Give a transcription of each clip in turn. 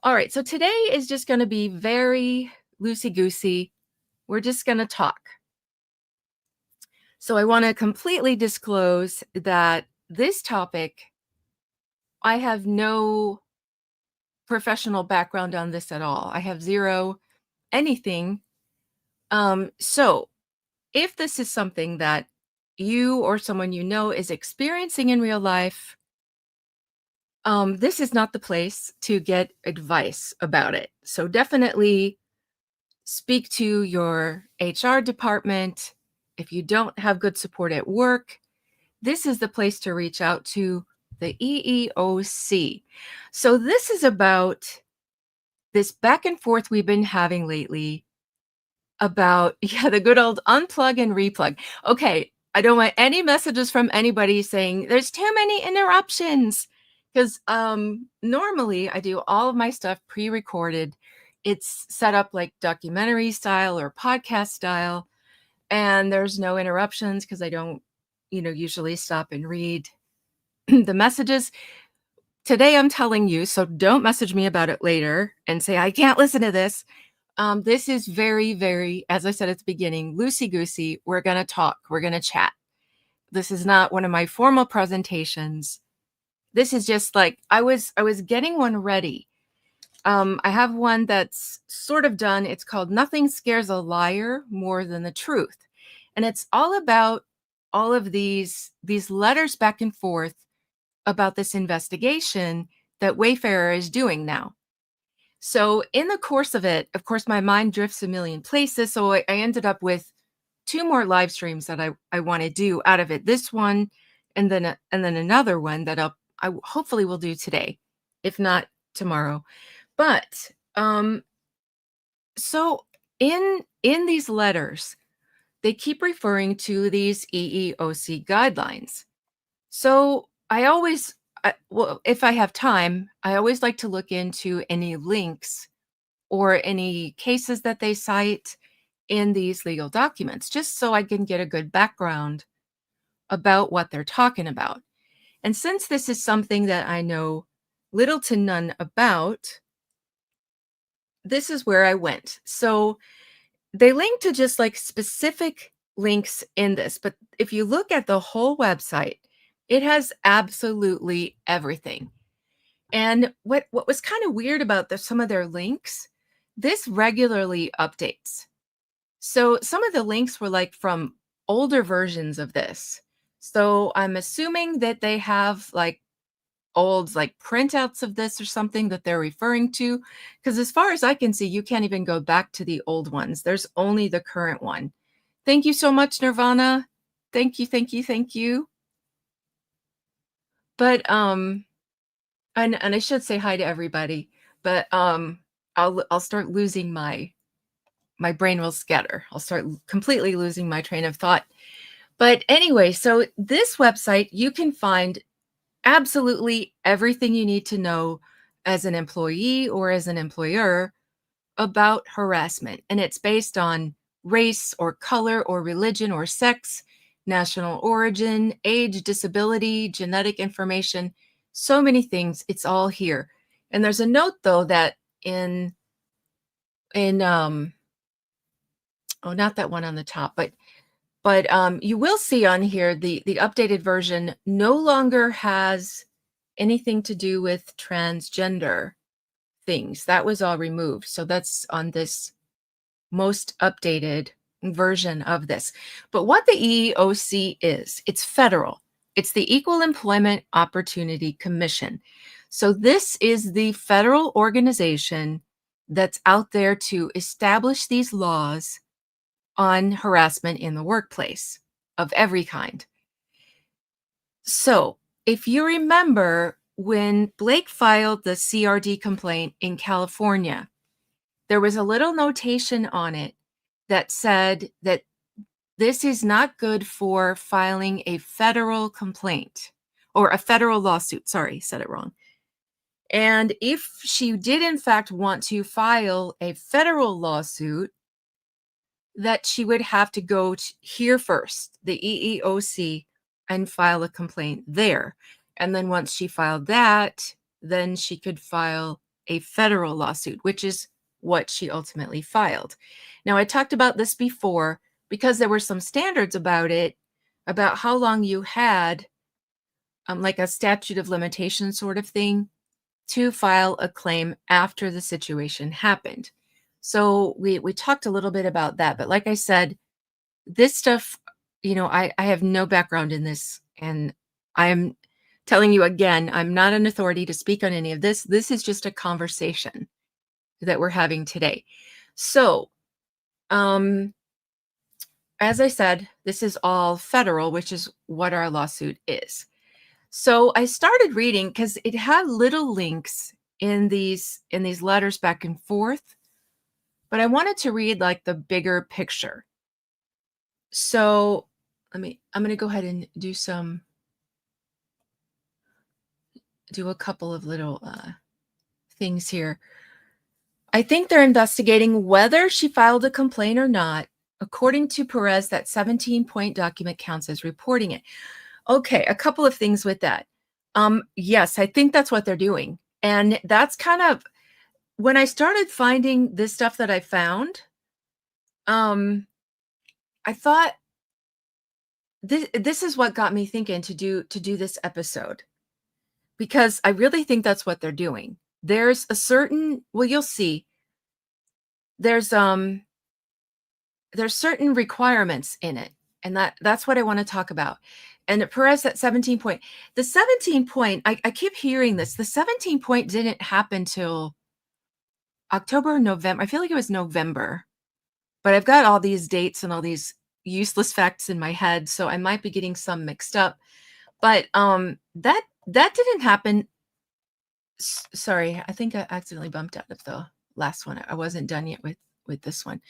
All right, so today is just going to be very loosey-goosey. We're just going to talk. So I want to completely disclose that this topic, I have no professional background on this at all. I have zero anything. So if this is something that you or someone you know is experiencing in real life, this is not the place to get advice about it. So definitely speak to your HR department. If you don't have good support at work, this is the place to reach out to the EEOC. So this is about this back and forth we've been having lately about, the good old unplug and replug. Okay, I don't want any messages from anybody saying there's too many interruptions, because normally I do all of my stuff pre-recorded. It's set up like documentary style or podcast style, and there's no interruptions because I don't, usually stop and read the messages. Today I'm telling you, so don't message me about it later and say, I can't listen to this. This is very, very, as I said at the beginning, loosey-goosey. We're going to talk. We're going to chat. This is not one of my formal presentations. This is just like, I was getting one ready. I have one that's sort of done. It's called Nothing Scares a Liar More Than the Truth. And it's all about all of these letters back and forth about this investigation that Wayfarer is doing now. So in the course of it, of course, my mind drifts a million places. So I ended up with two more live streams that I want to do out of it. This one, and then another one that I hopefully will do today, if not tomorrow. But so in these letters, they keep referring to these EEOC guidelines. So well, if I have time, I always like to look into any links or any cases that they cite in these legal documents, just so I can get a good background about what they're talking about. And since this is something that I know little to none about, this is where I went. So they link to just like specific links in this, but if you look at the whole website, it has absolutely everything. And what was kind of weird about some of their links, this regularly updates. So some of the links were like from older versions of this. So I'm assuming that they have like old like printouts of this or something that they're referring to, because as far as I can see, you can't even go back to the old ones. There's only the current one. Thank you so much, Nirvana. Thank you, thank you, thank you. But and I should say hi to everybody, but I'll start losing my brain will scatter. I'll start completely losing my train of thought. But anyway, so this website, you can find absolutely everything you need to know as an employee or as an employer about harassment. And it's based on race or color or religion or sex, national origin, age, disability, genetic information, so many things. It's all here. And there's a note though that in oh, not that one on the top, but you will see on here the updated version no longer has anything to do with transgender things. That was all removed. So that's on this most updated version of this. But what the EEOC is, it's federal. It's the Equal Employment Opportunity Commission. So this is the federal organization that's out there to establish these laws on harassment in the workplace of every kind. So if you remember when Blake filed the CRD complaint in California, there was a little notation on it that said that this is not good for filing a federal complaint or a federal lawsuit. Sorry, said it wrong. And if she did in fact want to file a federal lawsuit, that she would have to go here first, the EEOC, and file a complaint there. And then once she filed that, then she could file a federal lawsuit, which is what she ultimately filed. Now, I talked about this before because there were some standards about it, about how long you had, like a statute of limitations sort of thing, to file a claim after the situation happened. So we talked a little bit about that, but like I said, this stuff, I have no background in this, and I'm telling you again, I'm not an authority to speak on any of this. This is just a conversation that we're having today. So, as I said, this is all federal, which is what our lawsuit is. So I started reading because it had little links in these letters back and forth, but I wanted to read like the bigger picture. So I'm going to go ahead and do a couple of little things here. I think they're investigating whether she filed a complaint or not. According to Perez, that 17-point document counts as reporting it. Okay, a couple of things with that. Yes, I think that's what they're doing. And that's kind of, when I started finding this stuff that I found, I thought this is what got me thinking to do this episode, because I really think that's what they're doing. There's a certain, well, you'll see, there's certain requirements in it, and that's what I want to talk about. And Perez, that 17 point, the 17 point, I keep hearing this, the 17 point didn't happen till October, November. I feel like it was November, but I've got all these dates and all these useless facts in my head, so I might be getting some mixed up. But that didn't happen. Sorry, I think I accidentally bumped out of the last one. I wasn't done yet with this one.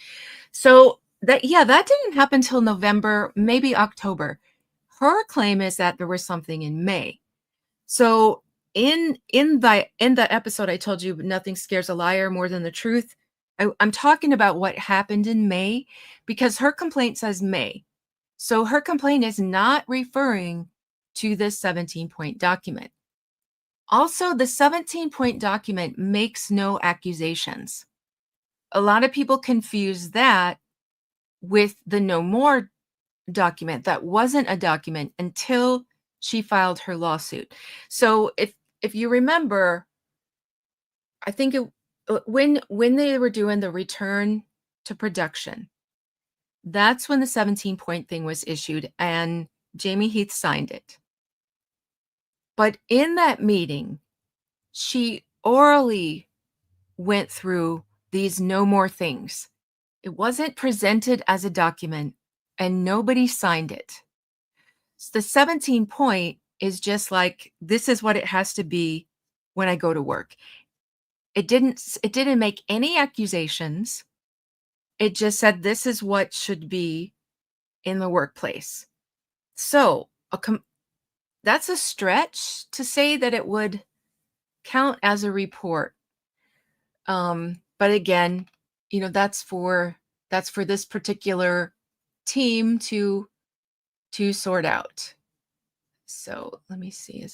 So that didn't happen till November, maybe October. Her claim is that there was something in May. So in that episode, I told you nothing scares a liar more than the truth. I'm talking about what happened in May, because her complaint says May. So her complaint is not referring to this 17-point document. Also, the 17-point document makes no accusations. A lot of people confuse that with the No More document. That wasn't a document until she filed her lawsuit. So if you remember, I think when they were doing the return to production, that's when the 17-point thing was issued and Jamie Heath signed it. But in that meeting, she orally went through these No More things. It wasn't presented as a document and nobody signed it. So the 17-point is just like, this is what it has to be when I go to work. It didn't make any accusations. It just said, this is what should be in the workplace. So that's a stretch to say that it would count as a report. But again, that's for this particular team to sort out. So let me see,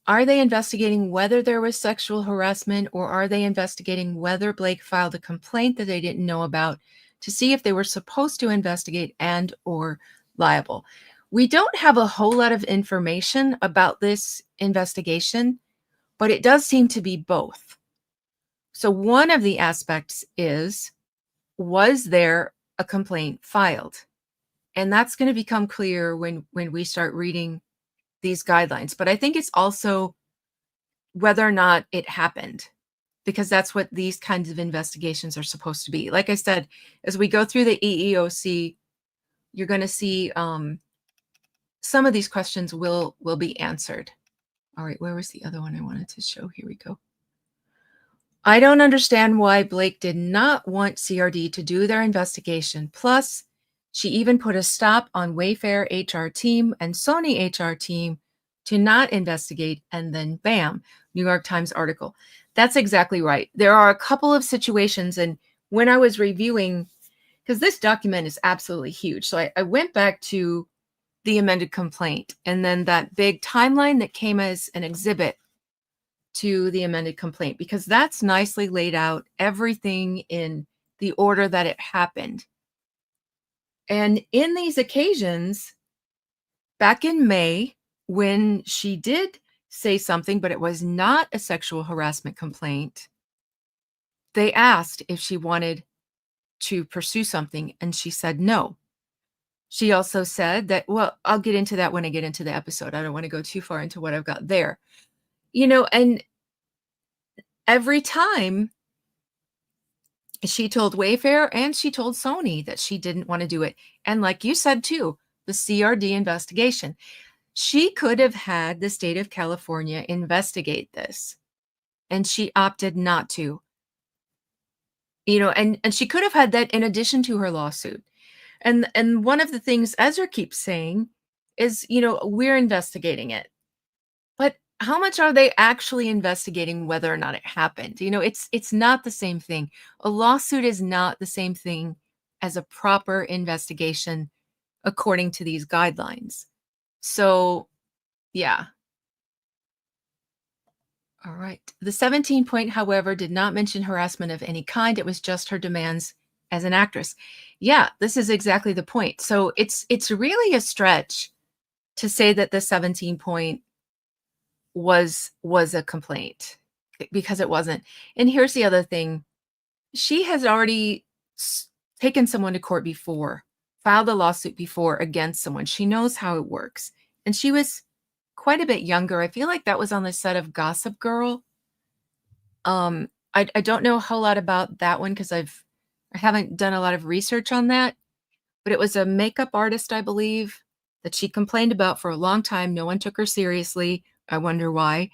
are they investigating whether there was sexual harassment, or are they investigating whether Blake filed a complaint that they didn't know about to see if they were supposed to investigate and or liable? We don't have a whole lot of information about this investigation, but it does seem to be both. So one of the aspects is, was there a complaint filed? And that's going to become clear when we start reading these guidelines. But I think it's also whether or not it happened, because that's what these kinds of investigations are supposed to be. Like I said, as we go through the EEOC, you're going to see some of these questions will be answered. All right, where was the other one I wanted to show? Here we go. I don't understand why Blake did not want CRD to do their investigation. Plus, she even put a stop on Wayfair HR team and Sony HR team to not investigate, and then bam, New York Times article. That's exactly right. There are a couple of situations, and when I was reviewing, because this document is absolutely huge, so I went back to the amended complaint and then that big timeline that came as an exhibit to the amended complaint because that's nicely laid out, everything in the order that it happened. And in these occasions, back in May, when she did say something, but it was not a sexual harassment complaint, they asked if she wanted to pursue something, and she said no. She also said that, well, I'll get into that when I get into the episode. I don't want to go too far into what I've got there. And every time she told Wayfair and she told Sony that she didn't want to do it. And like you said too, the CRD investigation. She could have had the state of California investigate this, and she opted not to. And she could have had that in addition to her lawsuit. And one of the things Ezra keeps saying is, we're investigating it. But how much are they actually investigating whether or not it happened? It's not the same thing. A lawsuit is not the same thing as a proper investigation according to these guidelines. So, yeah. All right. The 17 point, however, did not mention harassment of any kind. It was just her demands as an actress. Yeah, this is exactly the point. So it's really a stretch to say that the 17 point was a complaint, because it wasn't. And here's the other thing. She has already taken someone to court before, filed a lawsuit before against someone. She knows how it works. And she was quite a bit younger. I feel like that was on the set of Gossip Girl. I don't know a whole lot about that one because I haven't done a lot of research on that, but it was a makeup artist, I believe, that she complained about for a long time. No one took her seriously. I wonder why.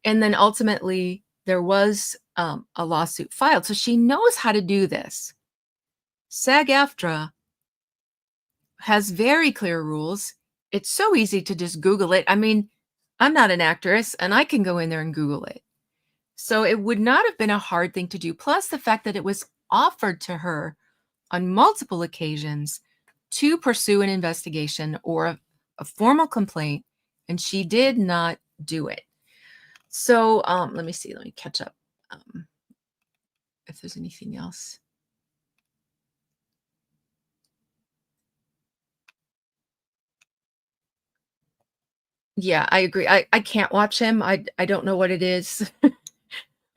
And then ultimately there was a lawsuit filed. So she knows how to do this. SAG-AFTRA has very clear rules. It's so easy to just Google it. I mean, I'm not an actress and I can go in there and Google it. So it would not have been a hard thing to do. Plus the fact that it was offered to her on multiple occasions to pursue an investigation or a formal complaint, and she did not do it. So let me see. Let me catch up if there's anything else. Yeah, I agree. I can't watch him. I don't know what it is.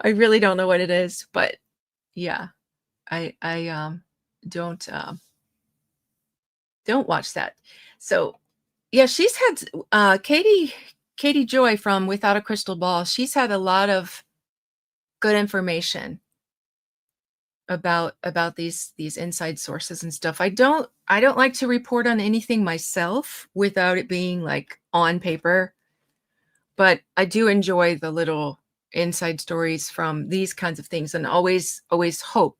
I really don't know what it is, but yeah, I don't watch that. So yeah, she's had Katie Joy from Without a Crystal Ball. She's had a lot of good information about these inside sources and stuff. I don't like to report on anything myself without it being like on paper, but I do enjoy the little inside stories from these kinds of things, and always hope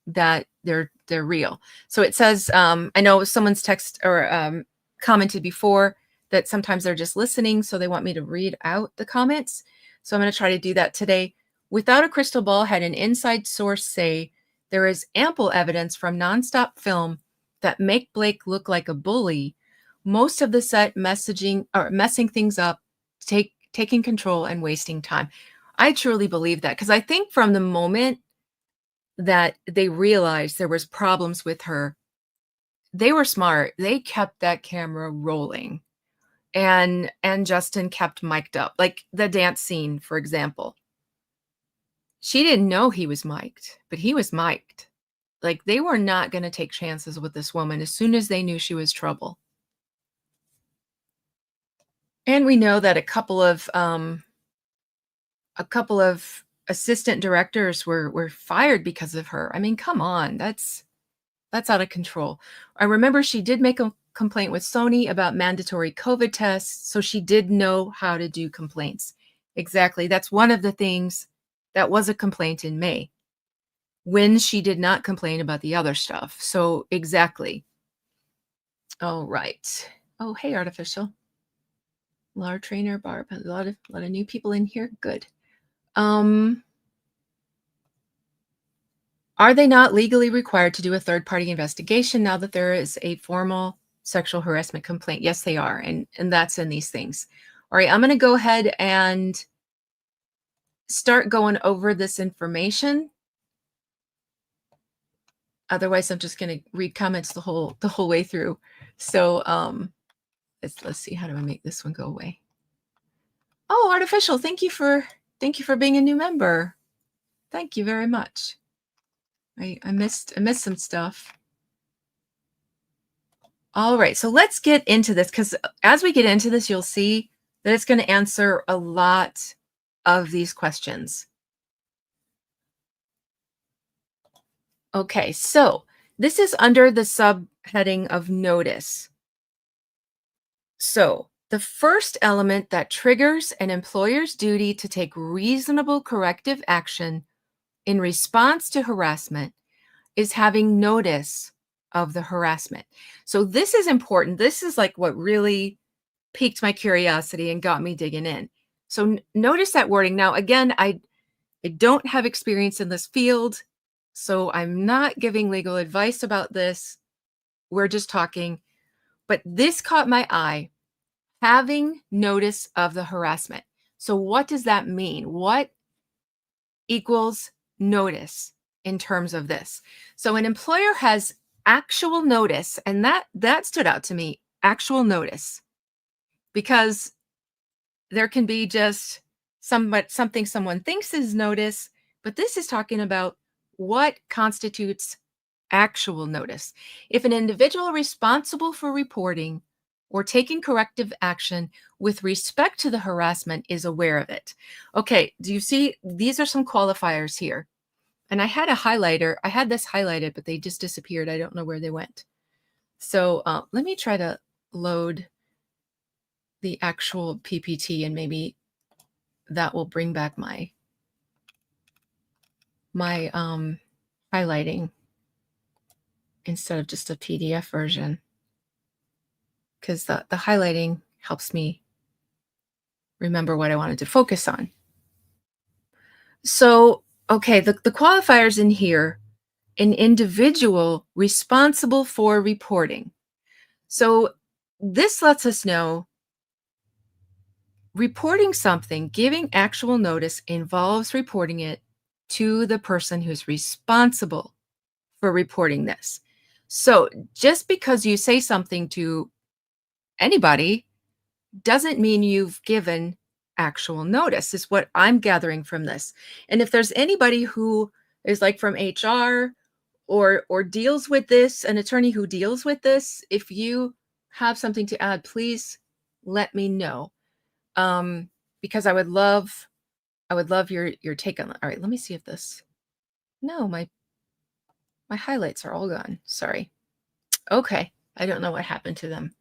that they're real. So it says, I know someone's text or commented before that sometimes they're just listening, so they want me to read out the comments. So I'm going to try to do that today. Without a Crystal Ball had an inside source say there is ample evidence from Nonstop Film that make Blake look like a bully. Most of the set messing things up, taking control and wasting time. I truly believe that, because I think from the moment that they realized there was problems with her, they were smart. They kept that camera rolling, and Justin kept mic'd up. Like the dance scene, for example. She didn't know he was mic'd, but he was mic'd. Like they were not going to take chances with this woman as soon as they knew she was trouble. And we know that a couple of assistant directors were fired because of her. I mean, come on, that's out of control. I remember she did make a complaint with Sony about mandatory COVID tests, so she did know how to do complaints. Exactly. That's one of the things that was a complaint in May, when she did not complain about the other stuff. So exactly. All right. Oh, hey, Artificial. Laura Trainer, Barb, a lot of new people in here. Good. Are they not legally required to do a third-party investigation now that there is a formal sexual harassment complaint? Yes, they are, and that's in these things. All right, I'm going to go ahead and start going over this information. Otherwise, I'm just going to read comments the whole way through. So let's see, how do I make this one go away? Oh, Artificial, thank you for being a new member. Thank you very much. I missed some stuff. All right, so let's get into this, because as we get into this, you'll see that it's going to answer a lot of these questions. Okay, so this is under the subheading of notice. So the first element that triggers an employer's duty to take reasonable corrective action in response to harassment is having notice of the harassment. So this is important. This is like what really piqued my curiosity and got me digging in. So notice that wording. Now, again, I don't have experience in this field, so I'm not giving legal advice about this. We're just talking. But this caught my eye, having notice of the harassment. So what does that mean? What equals notice in terms of this? So an employer has actual notice, and that stood out to me, actual notice, because there can be just something someone thinks is notice, but this is talking about what constitutes actual notice. If an individual responsible for reporting or taking corrective action with respect to the harassment is aware of it. Okay, do you see? These are some qualifiers here. And I had a highlighter. I had this highlighted, but they just disappeared. I don't know where they went. So let me try to load the actual PPT, and maybe that will bring back my highlighting instead of just a PDF version, because the highlighting helps me remember what I wanted to focus on. So, okay, the qualifiers in here: an individual responsible for reporting. So this lets us know reporting something, giving actual notice, involves reporting it to the person who's responsible for reporting this. So just because you say something to anybody doesn't mean you've given actual notice, is what I'm gathering from this. And if there's anybody who is like from HR or deals with this, an attorney who deals with this, if you have something to add, please let me know. Because I would love your take on that. All right, let me see if this. No, my highlights are all gone. Sorry. Okay, I don't know what happened to them.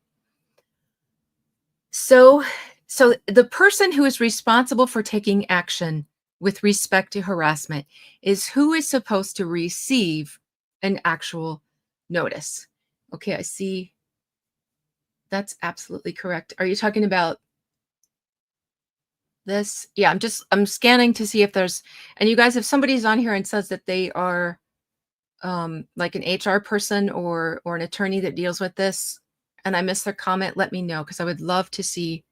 So the person who is responsible for taking action with respect to harassment is who is supposed to receive an actual notice. Okay, I see. That's absolutely correct. Are you talking about this? Yeah, I'm scanning to see if there's, and you guys, if somebody's on here and says that they are like an HR person or an attorney that deals with this, and I missed their comment, let me know, because I would love to see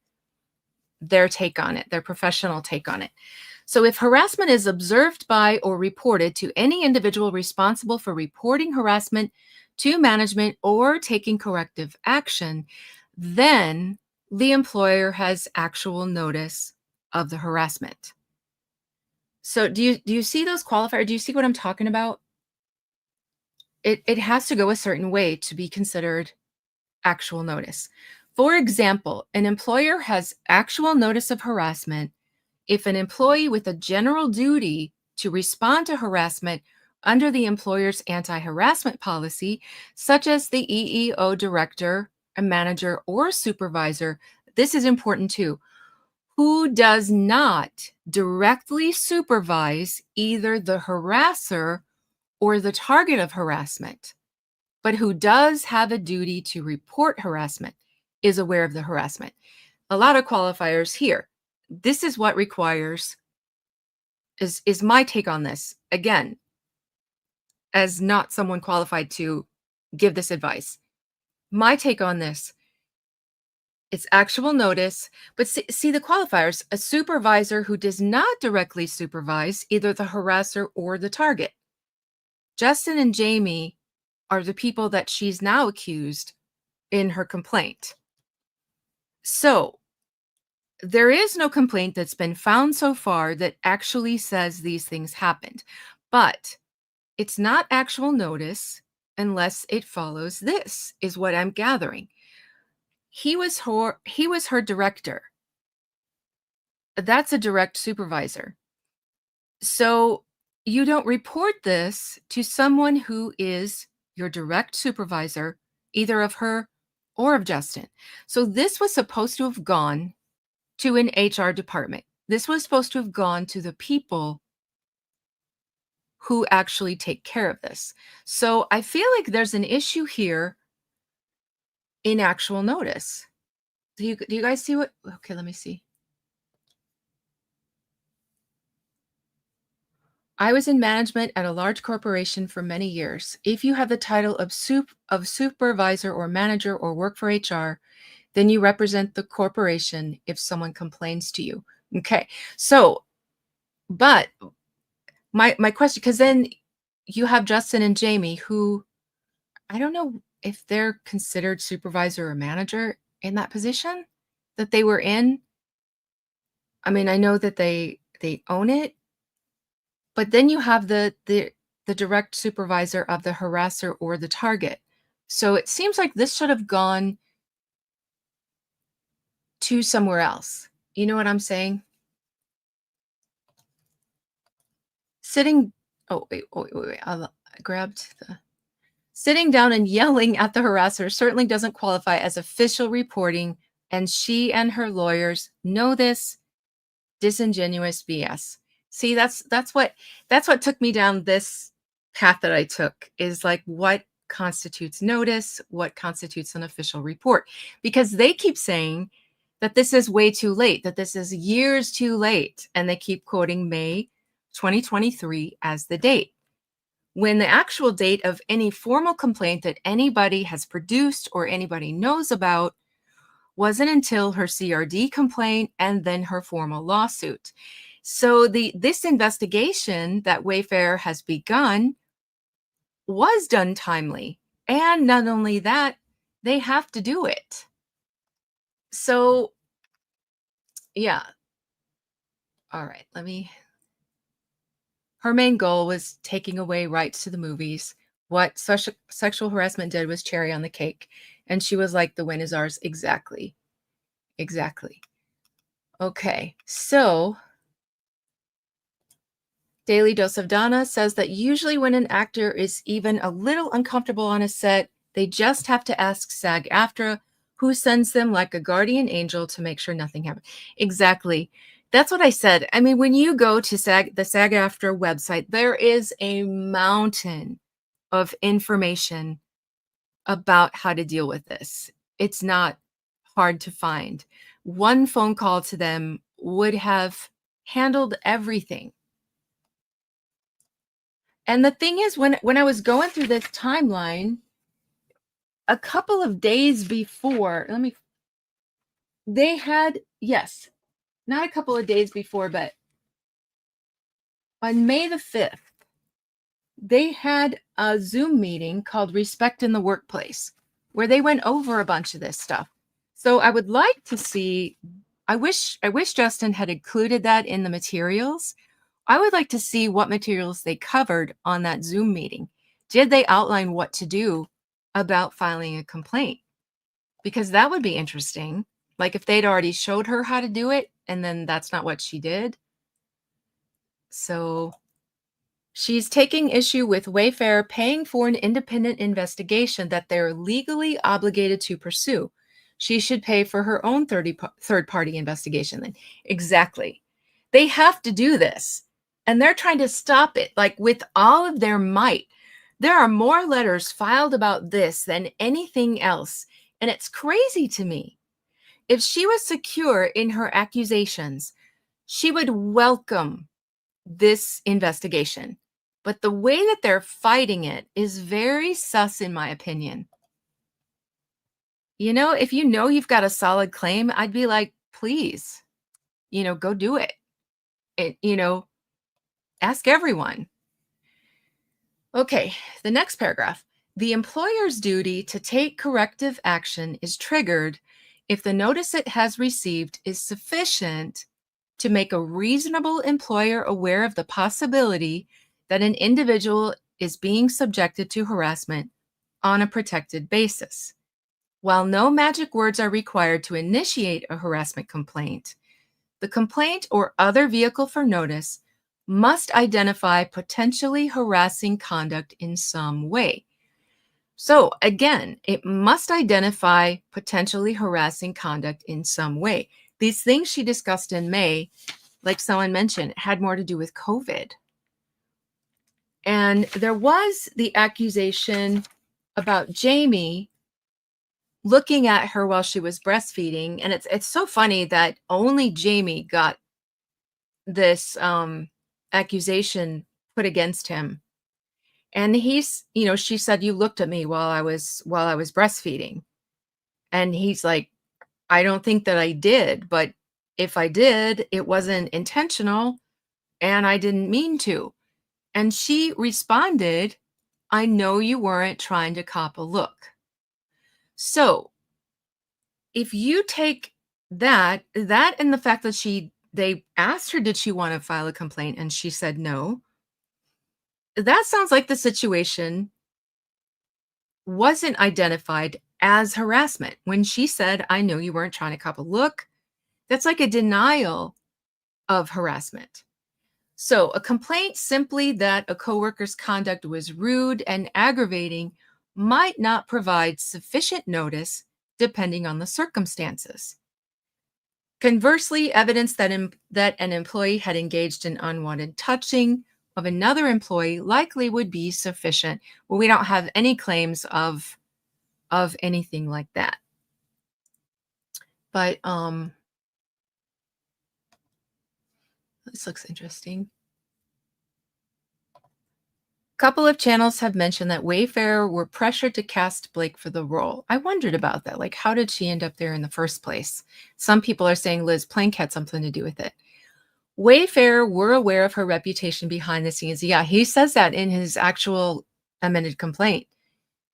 their take on it, their professional take on it. So if harassment is observed by or reported to any individual responsible for reporting harassment to management or taking corrective action, then the employer has actual notice of the harassment. So do you see those qualifiers? Do you see what I'm talking about? It has to go a certain way to be considered actual notice. For example, an employer has actual notice of harassment if an employee with a general duty to respond to harassment under the employer's anti-harassment policy, such as the EEO director, a manager, or supervisor, this is important too, who does not directly supervise either the harasser or the target of harassment, but who does have a duty to report harassment, is aware of the harassment. A lot of qualifiers here. This is what requires, is my take on this. Again, as not someone qualified to give this advice. My take on this: It's actual notice. But see the qualifiers: a supervisor who does not directly supervise either the harasser or the target. Justin and Jamie are the people that she's now accused in her complaint. So there is no complaint that's been found so far that actually says these things happened. But it's not actual notice unless it follows this, is what I'm gathering. He was her director. That's a direct supervisor. So you don't report this to someone who is your direct supervisor, either of her or of Justin. So this was supposed to have gone to an HR department. This was supposed to have gone to the people who actually take care of this. So I feel like there's an issue here in actual notice. Do you guys see what? Okay, let me see. I was in management at a large corporation for many years. If you have the title of supervisor or manager or work for HR, then you represent the corporation if someone complains to you. Okay. So, but my question, because then you have Justin and Jamie, who I don't know if they're considered supervisor or manager in that position that they were in. I mean, I know that they own it, but then you have the direct supervisor of the harasser or the target. So it seems like this should have gone to somewhere else. You know what I'm saying? Sitting oh, wait, I grabbed the sitting down and yelling at the harasser certainly doesn't qualify as official reporting, and she and her lawyers know this. Disingenuous BS. See, that's what took me down this path that I took, is like what constitutes notice, what constitutes an official report, because they keep saying that this is way too late, that this is years too late, and they keep quoting May 2023 as the date, when the actual date of any formal complaint that anybody has produced or anybody knows about wasn't until her CRD complaint and then her formal lawsuit. So this investigation that Wayfair has begun was done timely. And not only that, they have to do it. So yeah. All right, her main goal was taking away rights to the movies. What sexual harassment did was cherry on the cake. And she was like, the win is ours. Exactly. Exactly. Okay, so Daily Dose of Donna says that usually when an actor is even a little uncomfortable on a set, they just have to ask SAG-AFTRA, who sends them like a guardian angel to make sure nothing happens. Exactly. That's what I said. I mean, when you go to the SAG-AFTRA website, there is a mountain of information about how to deal with this. It's not hard to find. One phone call to them would have handled everything. And the thing is, when I was going through this timeline, a couple of days before, they had, yes, not a couple of days before, but on May the 5th, they had a Zoom meeting called Respect in the Workplace, where they went over a bunch of this stuff. So I would like to see, I wish Justin had included that in the materials. I would like to see what materials they covered on that Zoom meeting. Did they outline what to do about filing a complaint? Because that would be interesting. Like if they'd already showed her how to do it, and then that's not what she did. So she's taking issue with Wayfair paying for an independent investigation that they're legally obligated to pursue. She should pay for her own third-party investigation then. Exactly. They have to do this. And they're trying to stop it, like with all of their might. There are more letters filed about this than anything else. And it's crazy to me. If she was secure in her accusations, she would welcome this investigation. But the way that they're fighting it is very sus, in my opinion. if you know you've got a solid claim, I'd be like, please, go do it. Ask everyone. Okay, the next paragraph. The employer's duty to take corrective action is triggered if the notice it has received is sufficient to make a reasonable employer aware of the possibility that an individual is being subjected to harassment on a protected basis. While no magic words are required to initiate a harassment complaint, the complaint or other vehicle for notice must identify potentially harassing conduct in some way. So again, it must identify potentially harassing conduct in some way. These things she discussed in May, like someone mentioned, had more to do with COVID. And there was the accusation about Jamie looking at her while she was breastfeeding. And it's so funny that only Jamie got this accusation put against him. And she said, you looked at me while I was breastfeeding. And he's like, I don't think that I did, but if I did, it wasn't intentional and I didn't mean to. And she responded, I know you weren't trying to cop a look. So if you take that and the fact that they asked her, did she want to file a complaint? And she said no. That sounds like the situation wasn't identified as harassment. When she said, I know you weren't trying to cop a look, that's like a denial of harassment. So a complaint simply that a coworker's conduct was rude and aggravating might not provide sufficient notice depending on the circumstances. Conversely, evidence that an employee had engaged in unwanted touching of another employee likely would be sufficient. Well, we don't have any claims of anything like that. But this looks interesting. A couple of channels have mentioned that Wayfair were pressured to cast Blake for the role. I wondered about that. Like, how did she end up there in the first place? Some people are saying Liz Plank had something to do with it. Wayfair were aware of her reputation behind the scenes. Yeah, he says that in his actual amended complaint.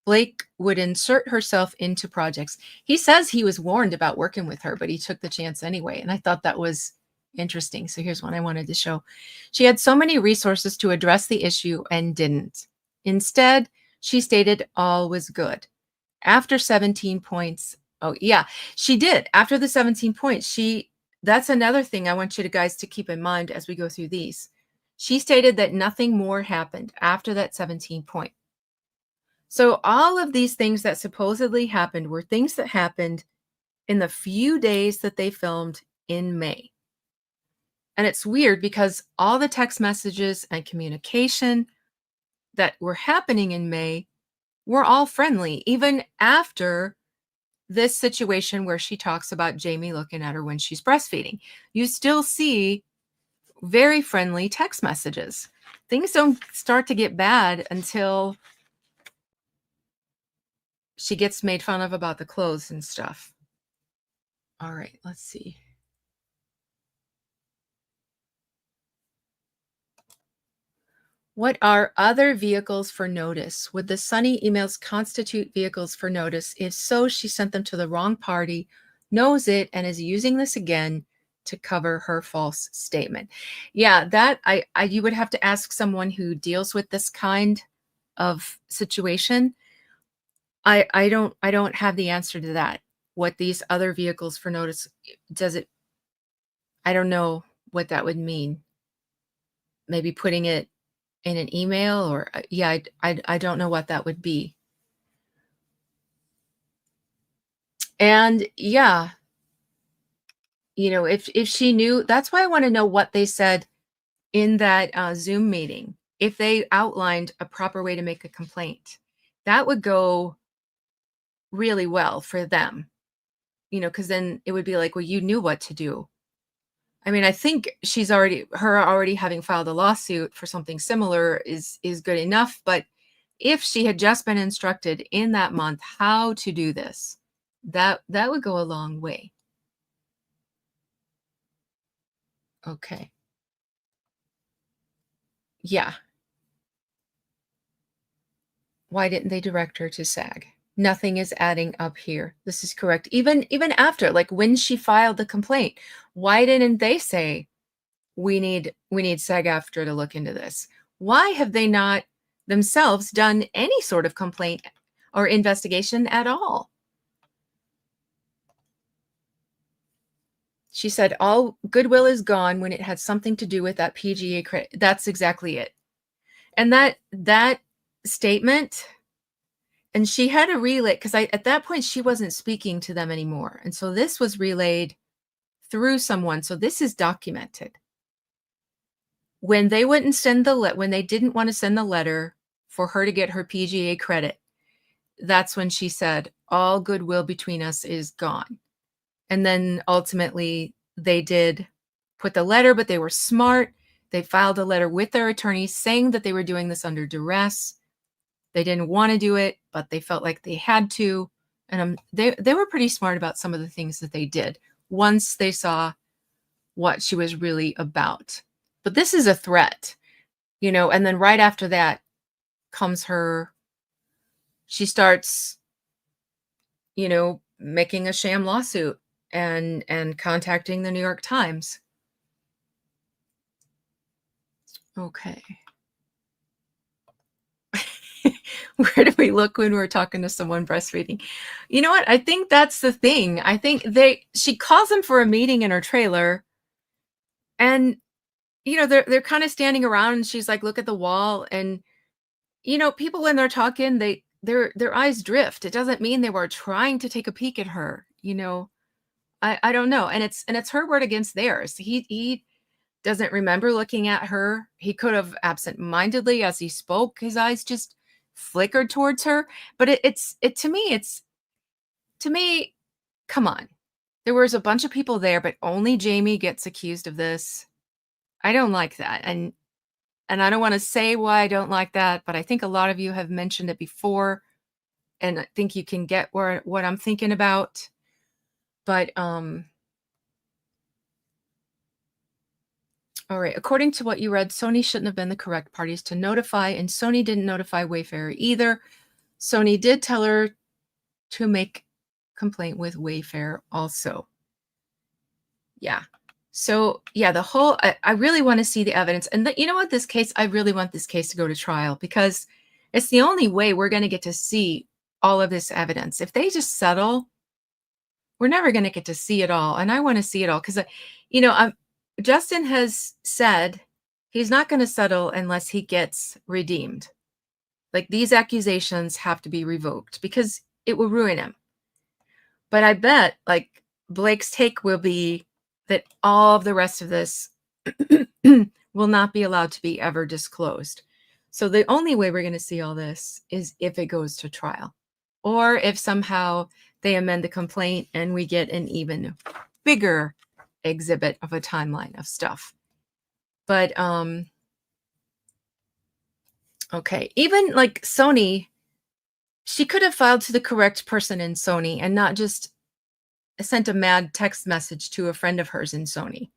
Blake would insert herself into projects. He says he was warned about working with her, but he took the chance anyway. And I thought that was interesting. So here's one I wanted to show. She had so many resources to address the issue and didn't. Instead, she stated all was good. After 17 points, oh yeah, she did. After the 17 points, that's another thing I want you guys to keep in mind as we go through these. She stated that nothing more happened after that 17 point. So all of these things that supposedly happened were things that happened in the few days that they filmed in May. And it's weird because all the text messages and communication that were happening in May were all friendly, even after this situation where she talks about Jamie looking at her when she's breastfeeding. You still see very friendly text messages. Things don't start to get bad until she gets made fun of about the clothes and stuff. All right, let's see. What are other vehicles for notice? Would the Sunny emails constitute vehicles for notice? If so, she sent them to the wrong party, knows it, and is using this again to cover her false statement. Yeah, that you would have to ask someone who deals with this kind of situation. I don't have the answer to that. What these other vehicles for notice, I don't know what that would mean. Maybe putting it in an email or yeah, I don't know what that would be. And yeah, if she knew, that's why I want to know what they said in that Zoom meeting. If they outlined a proper way to make a complaint, that would go really well for them, because then it would be like, well, you knew what to do. I mean, I think her already having filed a lawsuit for something similar is good enough. But if she had just been instructed in that month how to do this, That would go a long way. Okay. Yeah. Why didn't they direct her to SAG? Nothing is adding up here. This is correct. Even after, like, when she filed the complaint, why didn't they say, we need SAG-AFTRA to look into this? Why have they not themselves done any sort of complaint or investigation at all? She said all goodwill is gone when it had something to do with that PGA credit. That's exactly it. And that statement, and she had to relay, because at that point she wasn't speaking to them anymore. And so this was relayed through someone. So this is documented. When they wouldn't send when they didn't want to send the letter for her to get her PGA credit, that's when she said, all goodwill between us is gone. And then ultimately they did put the letter, but they were smart. They filed a letter with their attorneys saying that they were doing this under duress. They didn't want to do it, but they felt like they had to. And they were pretty smart about some of the things that they did once they saw what she was really about. But this is a threat, and then right after that comes she starts, making a sham lawsuit and contacting the New York Times. Okay. Where do we look when we're talking to someone breastfeeding? You know what? I think that's the thing. I think she calls them for a meeting in her trailer, and they're kind of standing around, and she's like, look at the wall. And people, when they're talking, their eyes drift. It doesn't mean they were trying to take a peek at her. I don't know. And it's her word against theirs. He doesn't remember looking at her. He could have absent-mindedly, as he spoke, his eyes just flickered towards her. But to me, come on. There was a bunch of people there, but only Jamie gets accused of this. I don't like that. And I don't want to say why I don't like that, but I think a lot of you have mentioned it before, and I think you can get what I'm thinking about. But all right, according to what you read, Sony shouldn't have been the correct parties to notify, and Sony didn't notify Wayfair either. Sony did tell her to make complaint with Wayfair also. Yeah. So yeah, I really want to see the evidence. And you know what, I really want this case to go to trial, because it's the only way we're going to get to see all of this evidence. If they just settle, we're never going to get to see it all. And I want to see it all, because, Justin has said he's not going to settle unless he gets redeemed. Like, these accusations have to be revoked because it will ruin him. But I bet, like, Blake's take will be that all of the rest of this will not be allowed to be ever disclosed. So the only way we're going to see all this is if it goes to trial, or if somehow they amend the complaint and we get an even bigger exhibit of a timeline of stuff. But okay, even like Sony, she could have filed to the correct person in Sony and not just sent a mad text message to a friend of hers in Sony.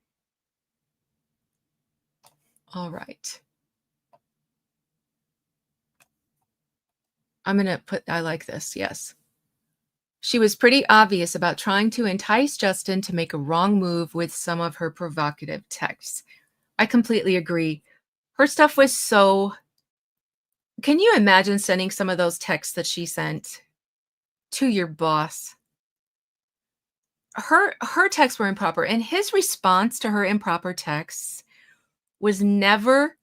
All right. I'm going to put, I like this. Yes. She was pretty obvious about trying to entice Justin to make a wrong move with some of her provocative texts. I completely agree. Her stuff was so... Can you imagine sending some of those texts that she sent to your boss? Her texts were improper, and his response to her improper texts was he never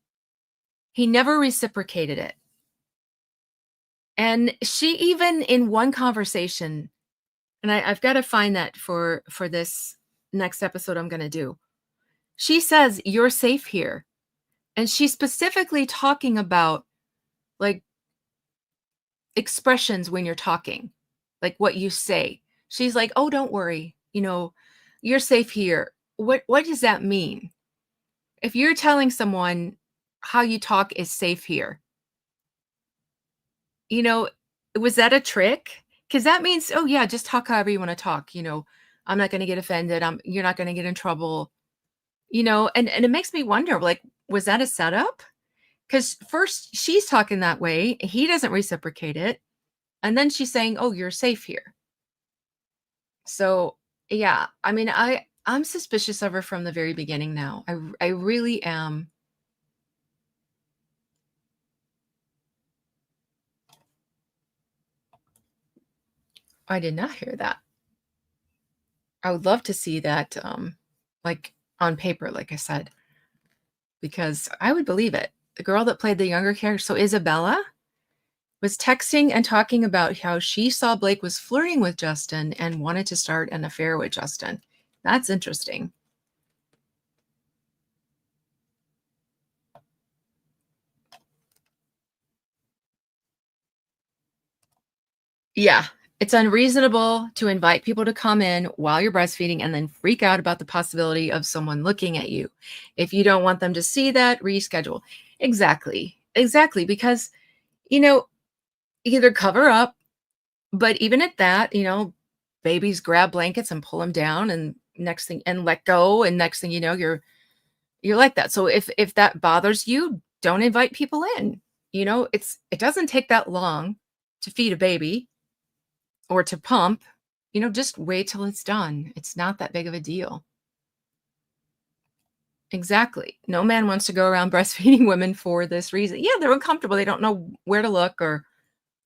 reciprocated it. And she, even in one conversation, and I've got to find that for this next episode I'm going to do, she says, you're safe here. And she's specifically talking about, like, expressions when you're talking, like what you say. She's like, oh, don't worry, you're safe here. What does that mean? If you're telling someone how you talk is safe here, was that a trick? Because that means, oh yeah, just talk however you want to talk. I'm not going to get offended. You're not going to get in trouble. And it makes me wonder, like, was that a setup? Because first she's talking that way, he doesn't reciprocate it, and then she's saying, "Oh, you're safe here." So yeah, I mean, I'm suspicious of her from the very beginning. Now, I really am. I did not hear that. I would love to see that, like, on paper, like I said, because I would believe it. The girl that played the younger character, so Isabella, was texting and talking about how she saw Blake was flirting with Justin and wanted to start an affair with Justin. That's interesting. Yeah. It's unreasonable to invite people to come in while you're breastfeeding and then freak out about the possibility of someone looking at you. If you don't want them to see that, reschedule. Exactly. Exactly. Because, you know, either cover up, but even at that, babies grab blankets and pull them down and next thing and let go. And next thing you know, you're like that. So if that bothers you, don't invite people in. It doesn't take that long to feed a baby or to pump. Just wait till it's done. It's not that big of a deal. Exactly. No man wants to go around breastfeeding women for this reason. Yeah, they're uncomfortable. They don't know where to look or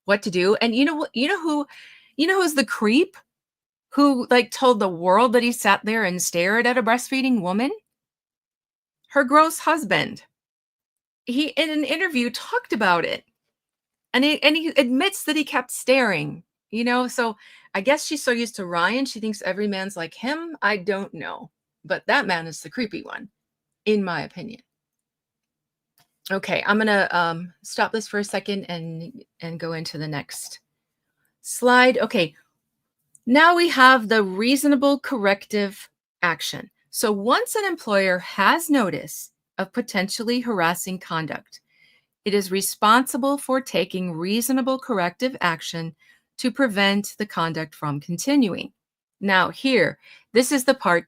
what to do. And you know what? Who's the creep who like told the world that he sat there and stared at a breastfeeding woman? Her gross husband. He in an interview talked about it. And he admits that he kept staring, so I guess she's so used to Ryan, she thinks every man's like him. I don't know. But that man is the creepy one, in my opinion. Okay, I'm gonna stop this for a second and go into the next slide. Okay, now we have the reasonable corrective action. So once an employer has notice of potentially harassing conduct, it is responsible for taking reasonable corrective action to prevent the conduct from continuing. Now, here, this is the part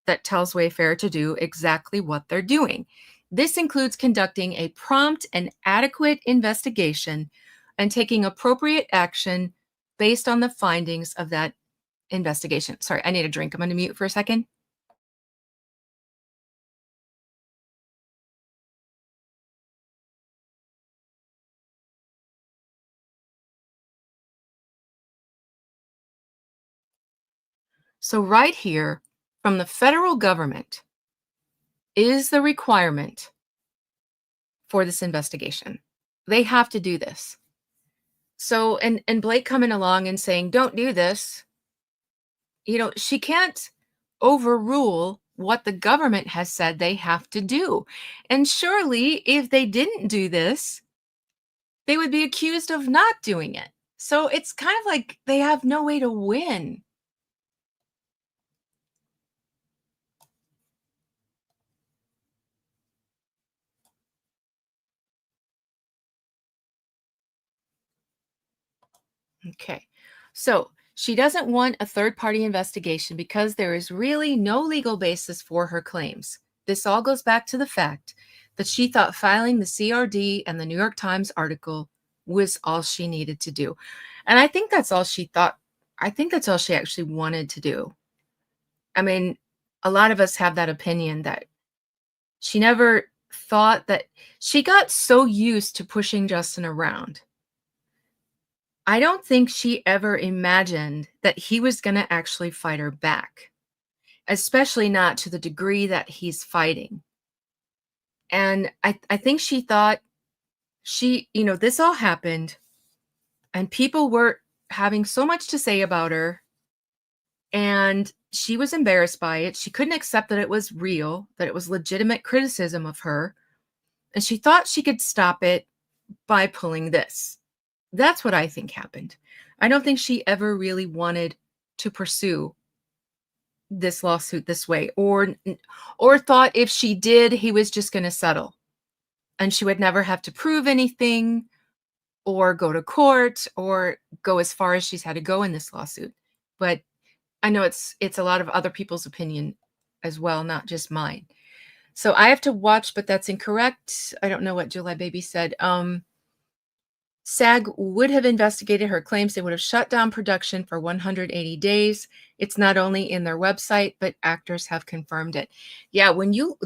that tells Wayfair to do exactly what they're doing. This includes conducting a prompt and adequate investigation and taking appropriate action based on the findings of that investigation. Sorry, I need a drink. I'm going to mute for a second. So, right here from the federal government is the requirement for this investigation. They have to do this. So, and Blake coming along and saying, don't do this, she can't overrule what the government has said they have to do. And surely, if they didn't do this, they would be accused of not doing it. So it's kind of like they have no way to win. Okay. So she doesn't want a third party investigation because there is really no legal basis for her claims. This all goes back to the fact that she thought filing the CRD and the New York Times article was all she needed to do. And I think that's all she thought. I think that's all she actually wanted to do. I mean, a lot of us have that opinion that she never thought that she got so used to pushing Justin around. I don't think she ever imagined that he was going to actually fight her back, especially not to the degree that he's fighting. And I think she thought this all happened and people were having so much to say about her and she was embarrassed by it. She couldn't accept that it was real, that it was legitimate criticism of her. And she thought she could stop it by pulling this. That's what I think happened. I don't think she ever really wanted to pursue this lawsuit this way or thought if she did, he was just going to settle and she would never have to prove anything or go to court or go as far as she's had to go in this lawsuit. But I know it's a lot of other people's opinion as well, not just mine. So I have to watch, but that's incorrect. I don't know what July Baby said. SAG would have investigated her claims. They would have shut down production for 180 days. It's not only in their website, but actors have confirmed it. Yeah,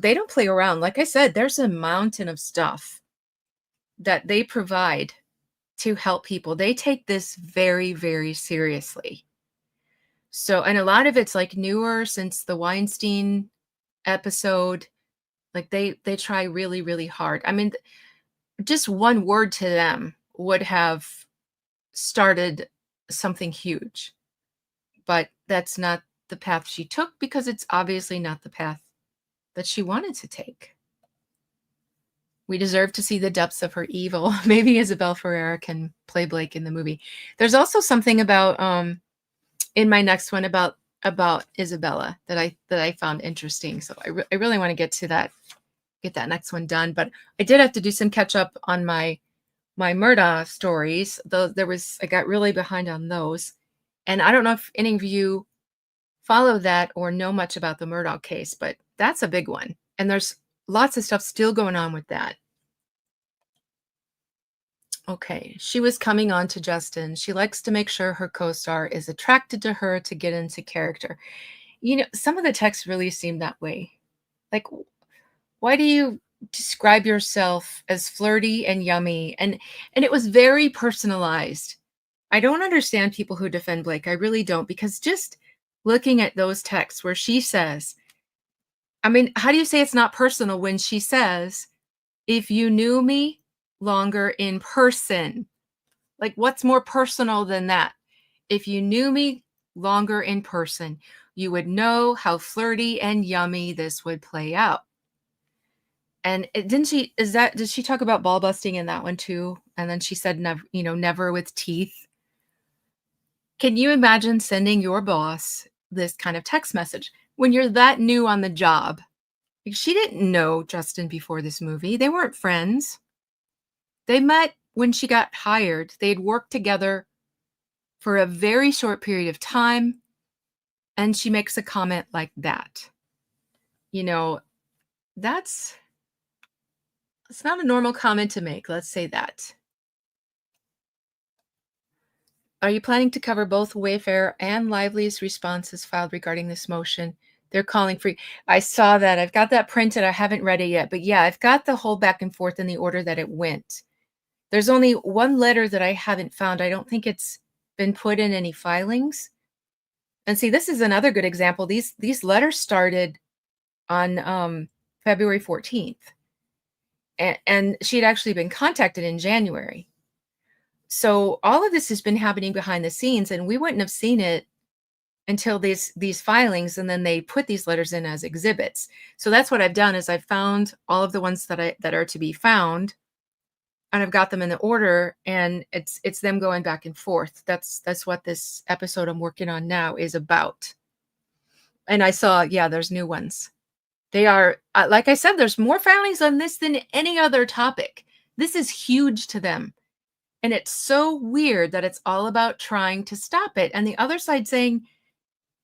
they don't play around. Like I said, there's a mountain of stuff that they provide to help people. They take this very, very seriously. So, and a lot of it's like newer since the Weinstein episode. Like they try really, really hard. I mean, just one word to them would have started something huge. But that's not the path she took because it's obviously not the path that she wanted to take. We deserve to see the depths of her evil. Maybe Isabel Ferreira can play Blake in the movie. There's also something about in my next one about Isabella that I found interesting. So I really want to get that next one done. But I did have to do some catch up on my Murdoch stories. Though I got really behind on those. And I don't know if any of you follow that or know much about the Murdoch case, but that's a big one. And there's lots of stuff still going on with that. Okay, she was coming on to Justin. She likes to make sure her co-star is attracted to her to get into character. You know, some of the texts really seem that way. Like, why do you describe yourself as flirty and yummy? And it was very personalized. I don't understand people who defend Blake. I really don't, because just looking at those texts where she says, I mean, how do you say it's not personal when she says, if you knew me longer in person? Like, what's more personal than that? If you knew me longer in person, you would know how flirty and yummy this would play out. And did she talk about ball busting in that one too? And then she said, never, never with teeth. Can you imagine sending your boss this kind of text message when you're that new on the job? Like, she didn't know Justin before this movie. They weren't friends. They met when she got hired. They'd worked together for a very short period of time. And she makes a comment like that. It's not a normal comment to make. Let's say that. Are you planning to cover both Wayfair and Lively's responses filed regarding this motion? They're calling for. I saw that. I've got that printed. I haven't read it yet. But yeah, I've got the whole back and forth in the order that it went. There's only one letter that I haven't found. I don't think it's been put in any filings. And see, this is another good example. These letters started on February 14th. And she had actually been contacted in January. So all of this has been happening behind the scenes, and we wouldn't have seen it until these filings, and then they put these letters in as exhibits. So that's what I've done, is I've found all of the ones that are to be found, and I've got them in the order, and it's them going back and forth. That's what this episode I'm working on now is about. And I saw, yeah, there's new ones. They are, like I said, there's more filings on this than any other topic. This is huge to them. And it's so weird that it's all about trying to stop it. And the other side saying,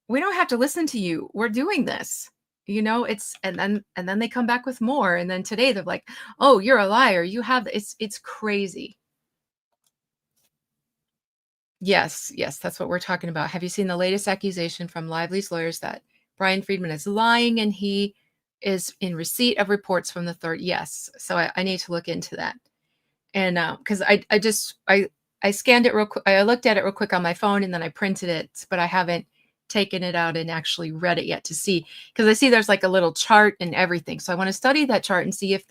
we don't have to listen to you. We're doing this. And then they come back with more. And then today they're like, oh, you're a liar. It's crazy. Yes, that's what we're talking about. Have you seen the latest accusation from Lively's lawyers that Brian Friedman is lying and he is in receipt of reports from the third? Yes. So I need to look into that. And because I scanned it real quick. I looked at it real quick on my phone and then I printed it, but I haven't taken it out and actually read it yet to see, because I see there's like a little chart and everything. So I want to study that chart and see if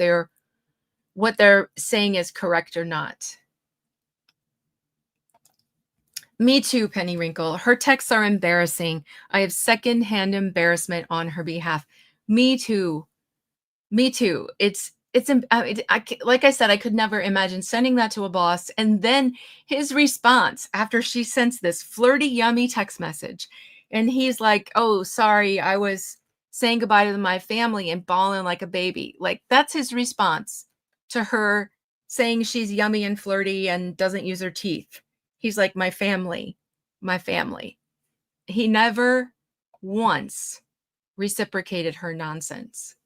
what they're saying is correct or not. Me too, Penny Wrinkle. Her texts are embarrassing. I have secondhand embarrassment on her behalf. Me too. Like I said, I could never imagine sending that to a boss, and then his response after she sends this flirty, yummy text message, and he's like, "Oh, sorry, I was saying goodbye to my family and bawling like a baby." Like, that's his response to her saying she's yummy and flirty and doesn't use her teeth. He's like, my family, my family. He never once reciprocated her nonsense.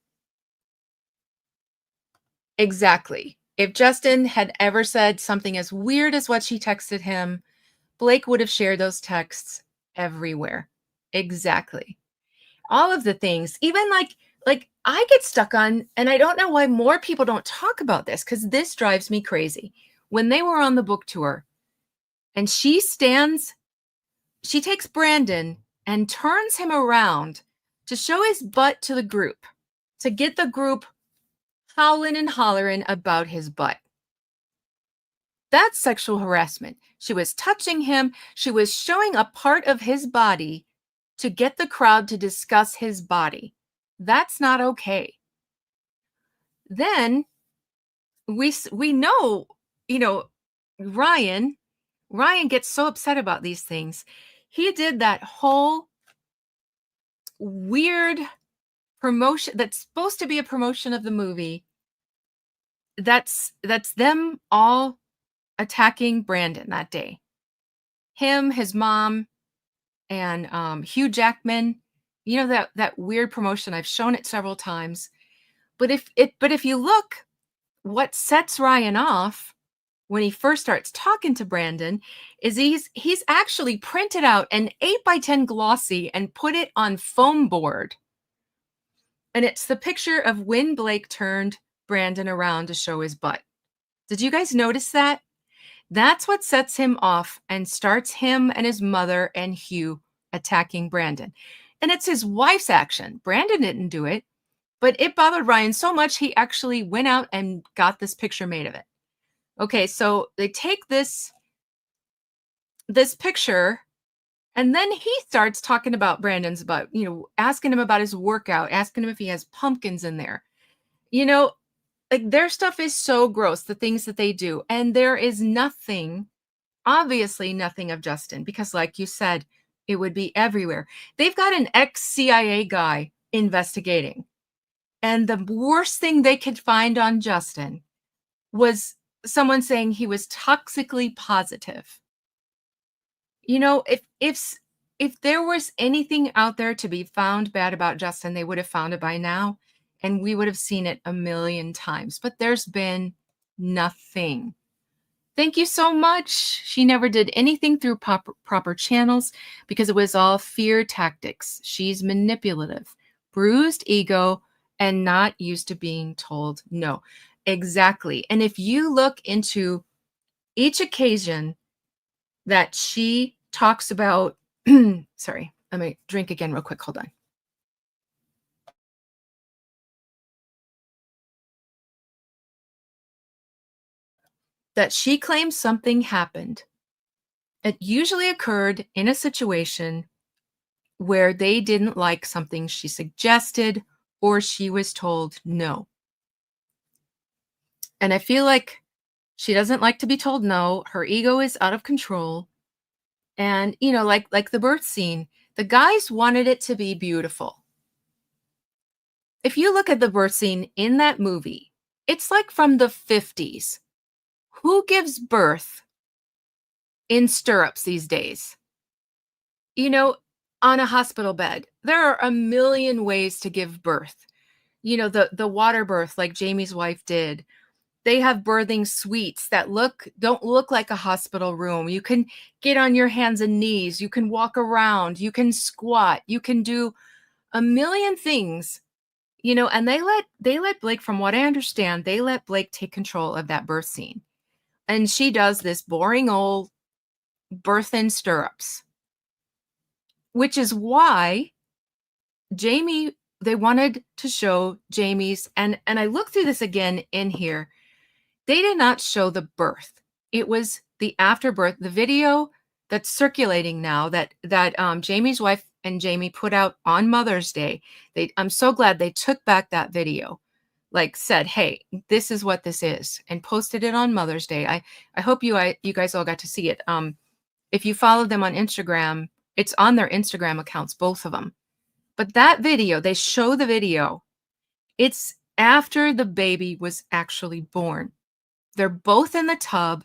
Exactly. If Justin had ever said something as weird as what she texted him, Blake would have shared those texts everywhere. Exactly. All of the things, even like I get stuck on, and I don't know why more people don't talk about this, because this drives me crazy. When they were on the book tour and she takes Brandon and turns him around to show his butt to the group, to get the group howling and hollering about his butt. That's sexual harassment. She was touching him. She was showing a part of his body to get the crowd to discuss his body. That's not okay. Then we know, Ryan gets so upset about these things. He did that whole weird promotion that's supposed to be a promotion of the movie. That's them all attacking Brandon that day. Him, his mom, and Hugh Jackman. You know that weird promotion. I've shown it several times. But if you look, what sets Ryan off when he first starts talking to Brandon is he's actually printed out an 8x10 glossy and put it on foam board. And it's the picture of when Blake turned Brandon around to show his butt. Did you guys notice that? That's what sets him off and starts him and his mother and Hugh attacking Brandon. And it's his wife's action. Brandon didn't do it, but it bothered Ryan so much he actually went out and got this picture made of it. Okay, so they take this picture, and then he starts talking about Brandon's butt, asking him about his workout, asking him if he has pumpkins in there. Like their stuff is so gross, the things that they do. And there is nothing, obviously nothing of Justin, because like you said, it would be everywhere. They've got an ex-CIA guy investigating. And the worst thing they could find on Justin was someone saying he was toxically positive. If there was anything out there to be found bad about Justin, they would have found it by now, and we would have seen it a million times. But there's been nothing. Thank you so much. She never did anything through proper channels because it was all fear tactics. She's manipulative, bruised ego, and not used to being told no. Exactly. And if you look into each occasion that she talks about, sorry, let me drink again real quick. Hold on. That she claims something happened. It usually occurred in a situation where they didn't like something she suggested or she was told no. And I feel like she doesn't like to be told no. Her ego is out of control. And, like the birth scene, the guys wanted it to be beautiful. If you look at the birth scene in that movie, it's like from the 50s. Who gives birth in stirrups these days? On a hospital bed. There are a million ways to give birth. The water birth like Jamie's wife did. They have birthing suites that don't look like a hospital room. You can get on your hands and knees. You can walk around. You can squat. You can do a million things, and they let Blake, from what I understand, they let Blake take control of that birth scene. And she does this boring old birth in stirrups, which is why they wanted to show Jamie's, and I looked through this again in here. They did not show the birth. It was the afterbirth, the video that's circulating now that Jamie's wife and Jamie put out on Mother's Day. I'm so glad they took back that video, like said, hey, this is what this is, and posted it on Mother's Day. I hope you guys all got to see it. If you follow them on Instagram, it's on their Instagram accounts, both of them. But that video, they show the video. It's after the baby was actually born. They're both in the tub.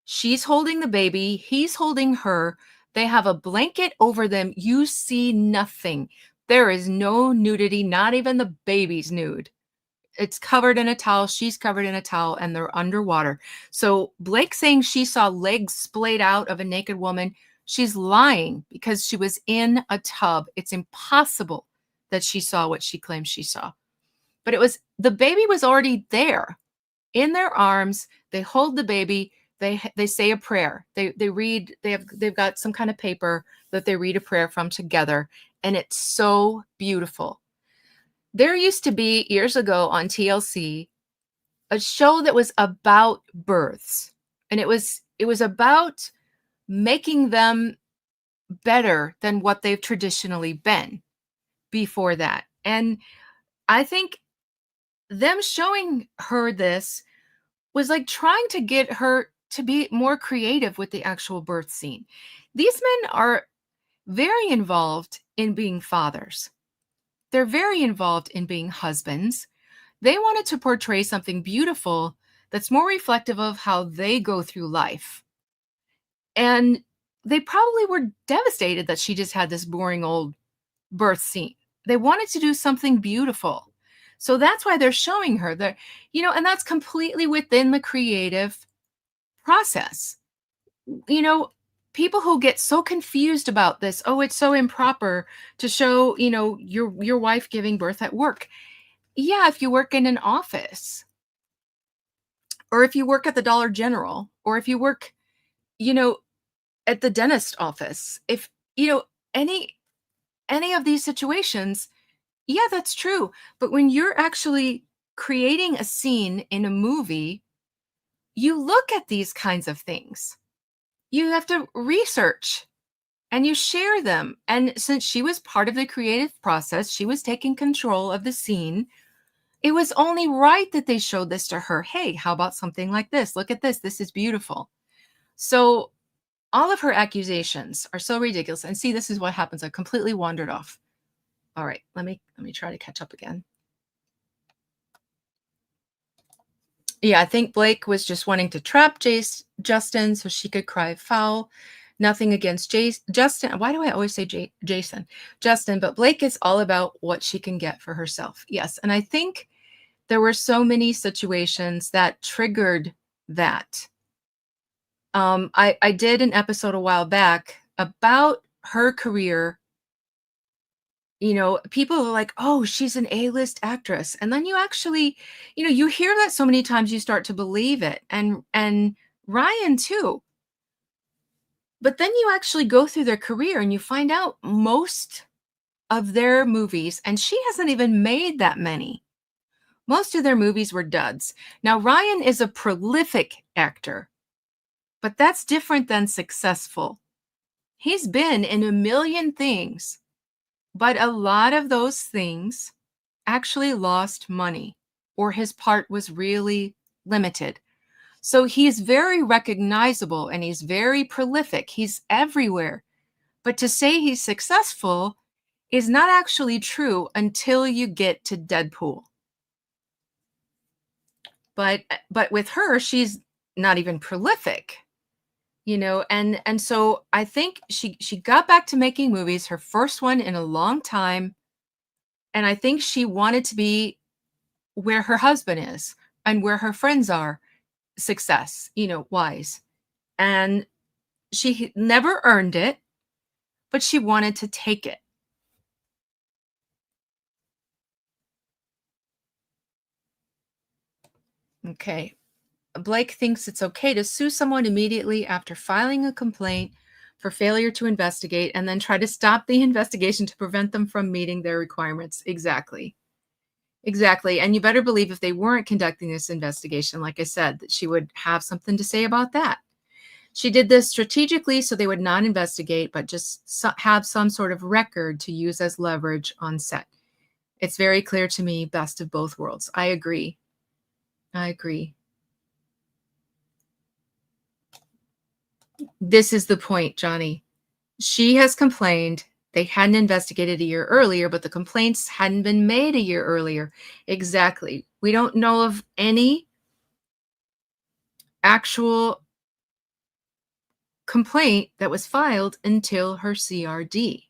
She's holding the baby, he's holding her. They have a blanket over them. You see nothing. There is no nudity, not even the baby's nude. It's covered in a towel, she's covered in a towel, and they're underwater. So Blake saying she saw legs splayed out of a naked woman, she's lying because she was in a tub. It's impossible that she saw what she claims she saw. But the baby was already there in their arms. They hold the baby. They say a prayer. They've got some kind of paper that they read a prayer from together, and it's so beautiful. There used to be years ago on TLC a show that was about births, and it was about making them better than what they've traditionally been before that. And I think them showing her this was like trying to get her to be more creative with the actual birth scene. These men are very involved in being fathers. They're very involved in being husbands. They wanted to portray something beautiful that's more reflective of how they go through life. And they probably were devastated that she just had this boring old birth scene. They wanted to do something beautiful. So that's why they're showing her that, and that's completely within the creative process. People who get so confused about this, oh, it's so improper to show, your wife giving birth at work. Yeah, if you work in an office, or if you work at the Dollar General, or if you work, at the dentist office, if, any of these situations, yeah, that's true. But when you're actually creating a scene in a movie, you look at these kinds of things. You have to research and you share them. And since she was part of the creative process, she was taking control of the scene. It was only right that they showed this to her. Hey, how about something like this? Look at this. This is beautiful. So all of her accusations are so ridiculous. And see, this is what happens. I completely wandered off. All right, let me try to catch up again. Yeah, I think Blake was just wanting to trap Justin so she could cry foul. Nothing against Justin. Why do I always say Jason? Justin, but Blake is all about what she can get for herself. Yes, and I think there were so many situations that triggered that. I did an episode a while back about her career. People are like, oh, she's an A-list actress. And then you actually, you hear that so many times you start to believe it. And Ryan too. But then you actually go through their career and you find out most of their movies, and she hasn't even made that many. Most of their movies were duds. Now, Ryan is a prolific actor, but that's different than successful. He's been in a million things. But a lot of those things actually lost money, or his part was really limited. So he's very recognizable and he's very prolific. He's everywhere. But to say he's successful is not actually true until you get to Deadpool. But with her, she's not even prolific. And so I think she got back to making movies, her first one in a long time. And I think she wanted to be where her husband is and where her friends are, success, wise. And she never earned it, but she wanted to take it. Okay. Blake thinks it's okay to sue someone immediately after filing a complaint for failure to investigate and then try to stop the investigation to prevent them from meeting their requirements. Exactly. And you better believe if they weren't conducting this investigation, like I said, that she would have something to say about that. She did this strategically so they would not investigate, but just have some sort of record to use as leverage on set. It's very clear to me, best of both worlds. I agree. This is the point, Johnny. She has complained they hadn't investigated a year earlier, but the complaints hadn't been made a year earlier. Exactly. We don't know of any actual complaint that was filed until her CRD.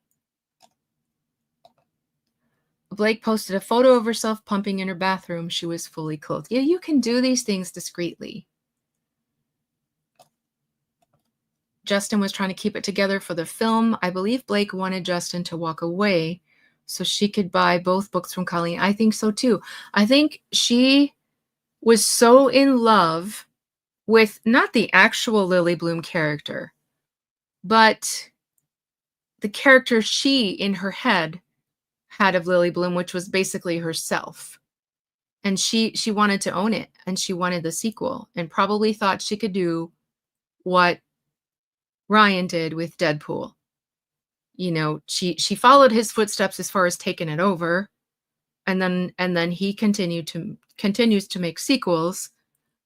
Blake posted a photo of herself pumping in her bathroom. She was fully clothed. Yeah, you can do these things discreetly. Justin was trying to keep it together for the film. I believe Blake wanted Justin to walk away so she could buy both books from Colleen. I think so too. I think she was so in love with not the actual Lily Bloom character, but the character she in her head had of Lily Bloom, which was basically herself. And she wanted to own it, and she wanted the sequel, and probably thought she could do what Ryan did with Deadpool. You know, she followed his footsteps as far as taking it over, and then he continues to make sequels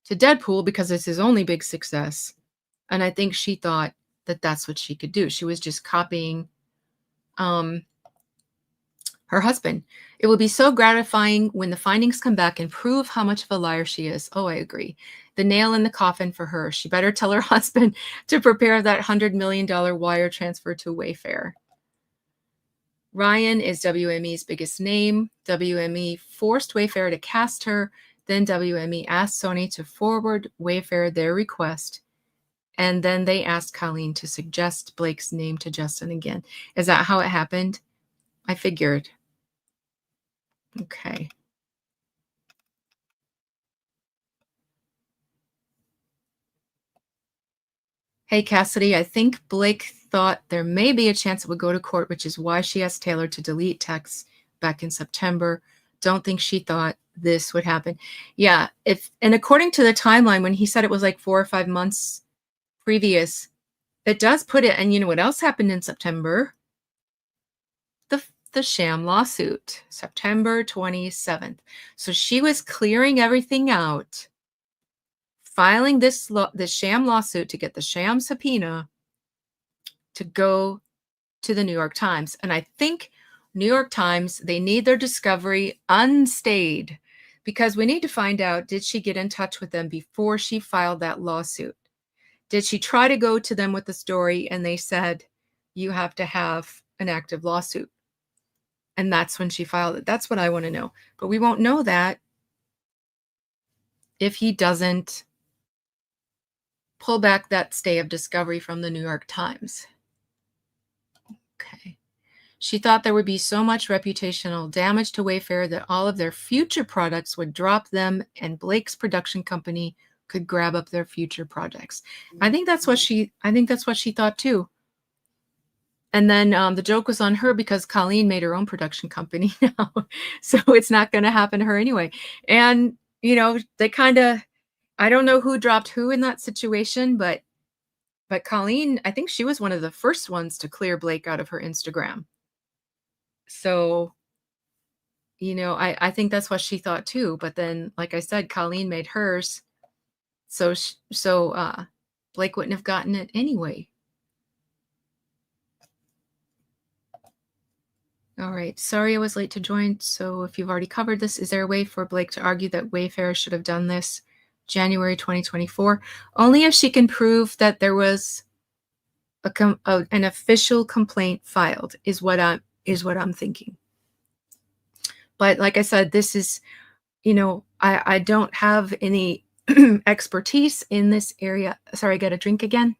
to Deadpool because it's his only big success. And I think she thought that that's what she could do. She was just copying her husband. It will be so gratifying when the findings come back and prove how much of a liar she is. Oh, I agree. The nail in the coffin for her. She better tell her husband to prepare that $100 million wire transfer to Wayfair. Ryan is WME's biggest name. WME forced Wayfair to cast her. Then WME asked Sony to forward Wayfair their request. And then they asked Colleen to suggest Blake's name to Justin again. Is that how it happened? I figured. Okay. Hey, Cassidy, I think Blake thought there may be a chance it would go to court, which is why she asked Taylor to delete texts back in September. Don't think she thought this would happen. Yeah, and according to the timeline, when he said it was like 4 or 5 months previous, it does put it, and you know what else happened in September? The sham lawsuit, September 27th. So she was clearing everything out, filing this sham lawsuit to get the sham subpoena to go to the New York Times. And I think New York Times, they need their discovery unstayed because we need to find out, did she get in touch with them before she filed that lawsuit? Did she try to go to them with the story and they said, you have to have an active lawsuit? And that's when she filed it. That's what I want to know. But we won't know that if he doesn't pull back that stay of discovery from the New York Times. Okay. She thought there would be so much reputational damage to Wayfair that all of their future products would drop them and Blake's production company could grab up their future projects. I think that's what she thought too. And then the joke was on her because Colleen made her own production company now. So it's not going to happen to her anyway. And, you know, they kind of, I don't know who dropped who in that situation, but Colleen, I think she was one of the first ones to clear Blake out of her Instagram. So, you know, I think that's what she thought too. But then, like I said, Colleen made hers. So Blake wouldn't have gotten it anyway. All right. Sorry I was late to join. So if you've already covered this, is there a way for Blake to argue that Wayfair should have done this January 2024? Only if she can prove that there was an official complaint filed is what I'm thinking. But like I said, this is, you know, I don't have any expertise in this area. Sorry, I got a drink again.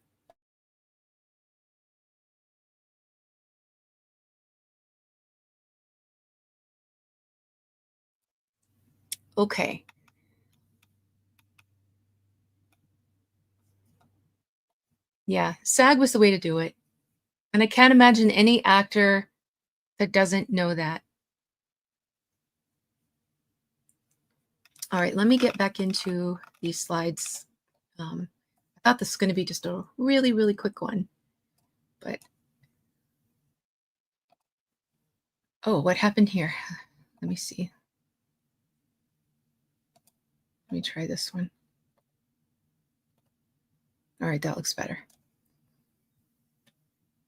Okay. Yeah, SAG was the way to do it. And I can't imagine any actor that doesn't know that. All right, let me get back into these slides. I thought this was going to be just a really, really quick one. But, oh, what happened here? Let me see. Let me try this one. All right, that looks better.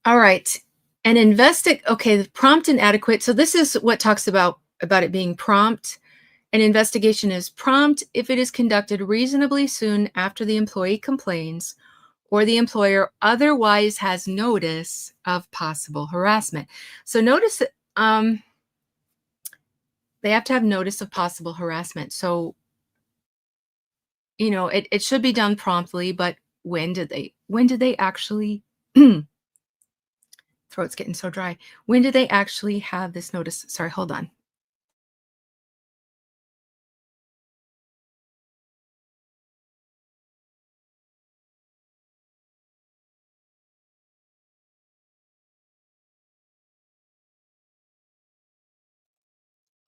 All right, and okay, the prompt inadequate. So this is what talks about it being prompt. An investigation is prompt if it is conducted reasonably soon after the employee complains or the employer otherwise has notice of possible harassment. So notice that they have to have notice of possible harassment. So, it should be done promptly, but when did they actually throat's getting so dry. When did they actually have this notice? Sorry, hold on.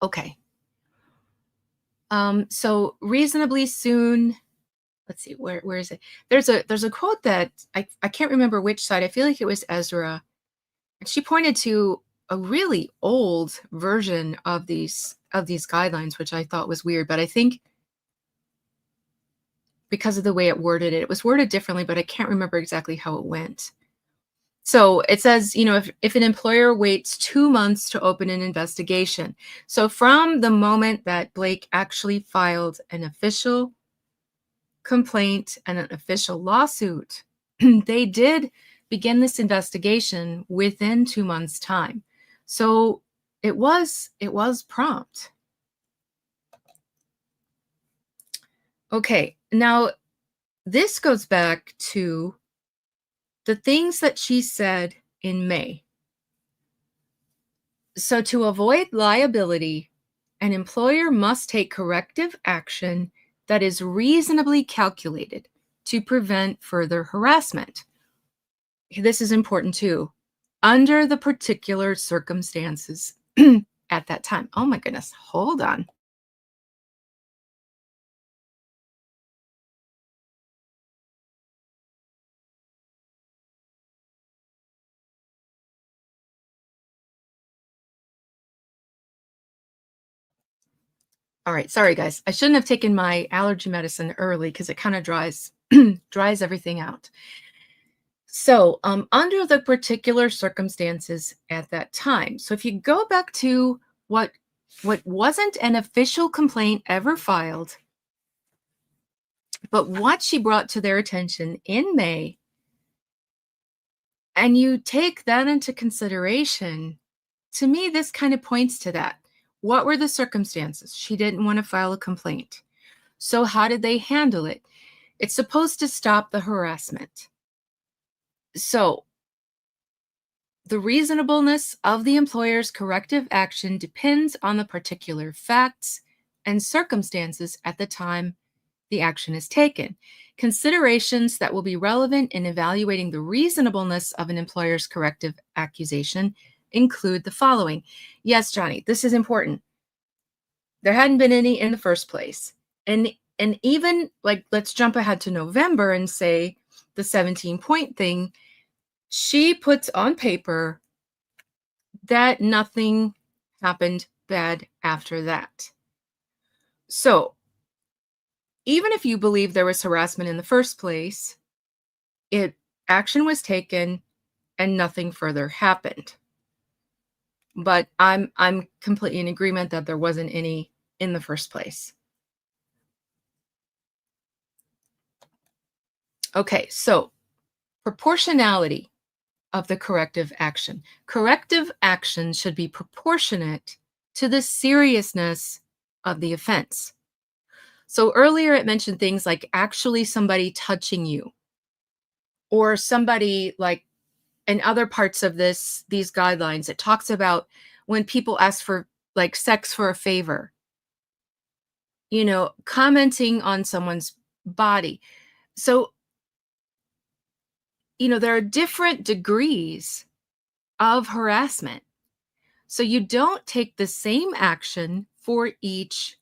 Okay. So reasonably soon, let's see, where is it? There's a quote that I can't remember which side. I feel like it was Ezra. And she pointed to a really old version of these guidelines, which I thought was weird, but I think because of the way it was worded differently, but I can't remember exactly how it went. So it says, if an employer waits 2 months to open an investigation. So from the moment that Blake actually filed an official complaint and an official lawsuit, they did begin this investigation within 2 months' time. So it was prompt. Okay, now this goes back to the things that she said in May. So, to avoid liability, an employer must take corrective action that is reasonably calculated to prevent further harassment. This is important too. Under the particular circumstances at that time. Oh my goodness, hold on. All right, sorry guys. I shouldn't have taken my allergy medicine early because it kind of dries everything out. So, under the particular circumstances at that time. So, if you go back to what wasn't an official complaint ever filed, but what she brought to their attention in May, and you take that into consideration, to me, this kind of points to that. What were the circumstances? She didn't want to file a complaint. So, how did they handle it? It's supposed to stop the harassment. So, the reasonableness of the employer's corrective action depends on the particular facts and circumstances at the time the action is taken. Considerations that will be relevant in evaluating the reasonableness of an employer's corrective accusation include the following. Yes, Johnny, this is important. There hadn't been any in the first place. And even like let's jump ahead to November and say the 17-point thing, she puts on paper that nothing happened bad after that. So, even if you believe there was harassment in the first place, action was taken and nothing further happened. But I'm completely in agreement that there wasn't any in the first place. Okay, so proportionality of the corrective action. Corrective action should be proportionate to the seriousness of the offense. So earlier it mentioned things like actually somebody touching you or somebody like in other parts of these guidelines it talks about when people ask for like sex for a favor, commenting on someone's body. So, there are different degrees of harassment. So you don't take the same action for each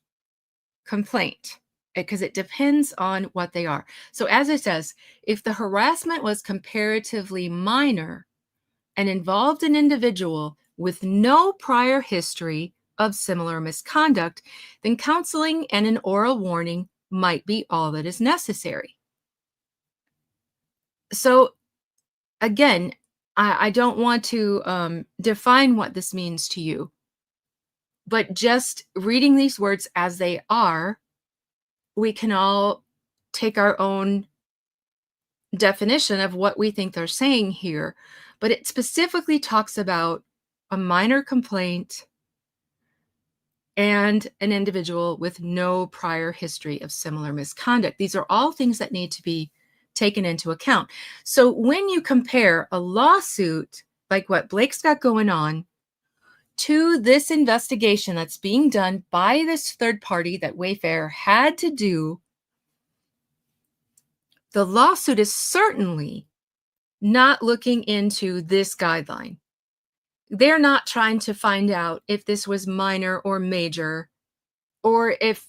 complaint because it depends on what they are. So as it says, if the harassment was comparatively minor and involved an individual with no prior history of similar misconduct, then counseling and an oral warning might be all that is necessary. So again, I don't want to define what this means to you, But just reading these words as they are, we can all take our own definition of what we think they're saying here. But it specifically talks about a minor complaint and an individual with no prior history of similar misconduct. These are all things that need to be taken into account. So when you compare a lawsuit like what Blake's got going on to this investigation that's being done by this third party that Wayfair had to do, the lawsuit is certainly not looking into this guideline. They're not trying to find out if this was minor or major, or if,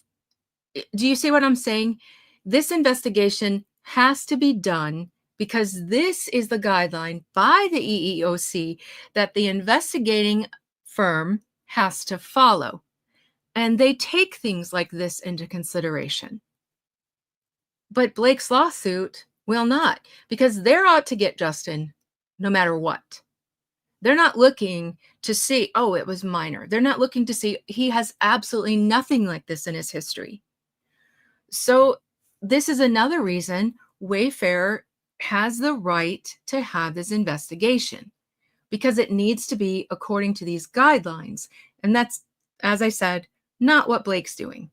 do you see what I'm saying? This investigation has to be done because this is the guideline by the EEOC that the investigating firm has to follow. And they take things like this into consideration. But Blake's lawsuit will not, because they're out to get Justin no matter what. They're not looking to see, oh, it was minor. They're not looking to see, he has absolutely nothing like this in his history. So this is another reason Wayfair has the right to have this investigation, because it needs to be according to these guidelines. And that's, as I said, not what Blake's doing.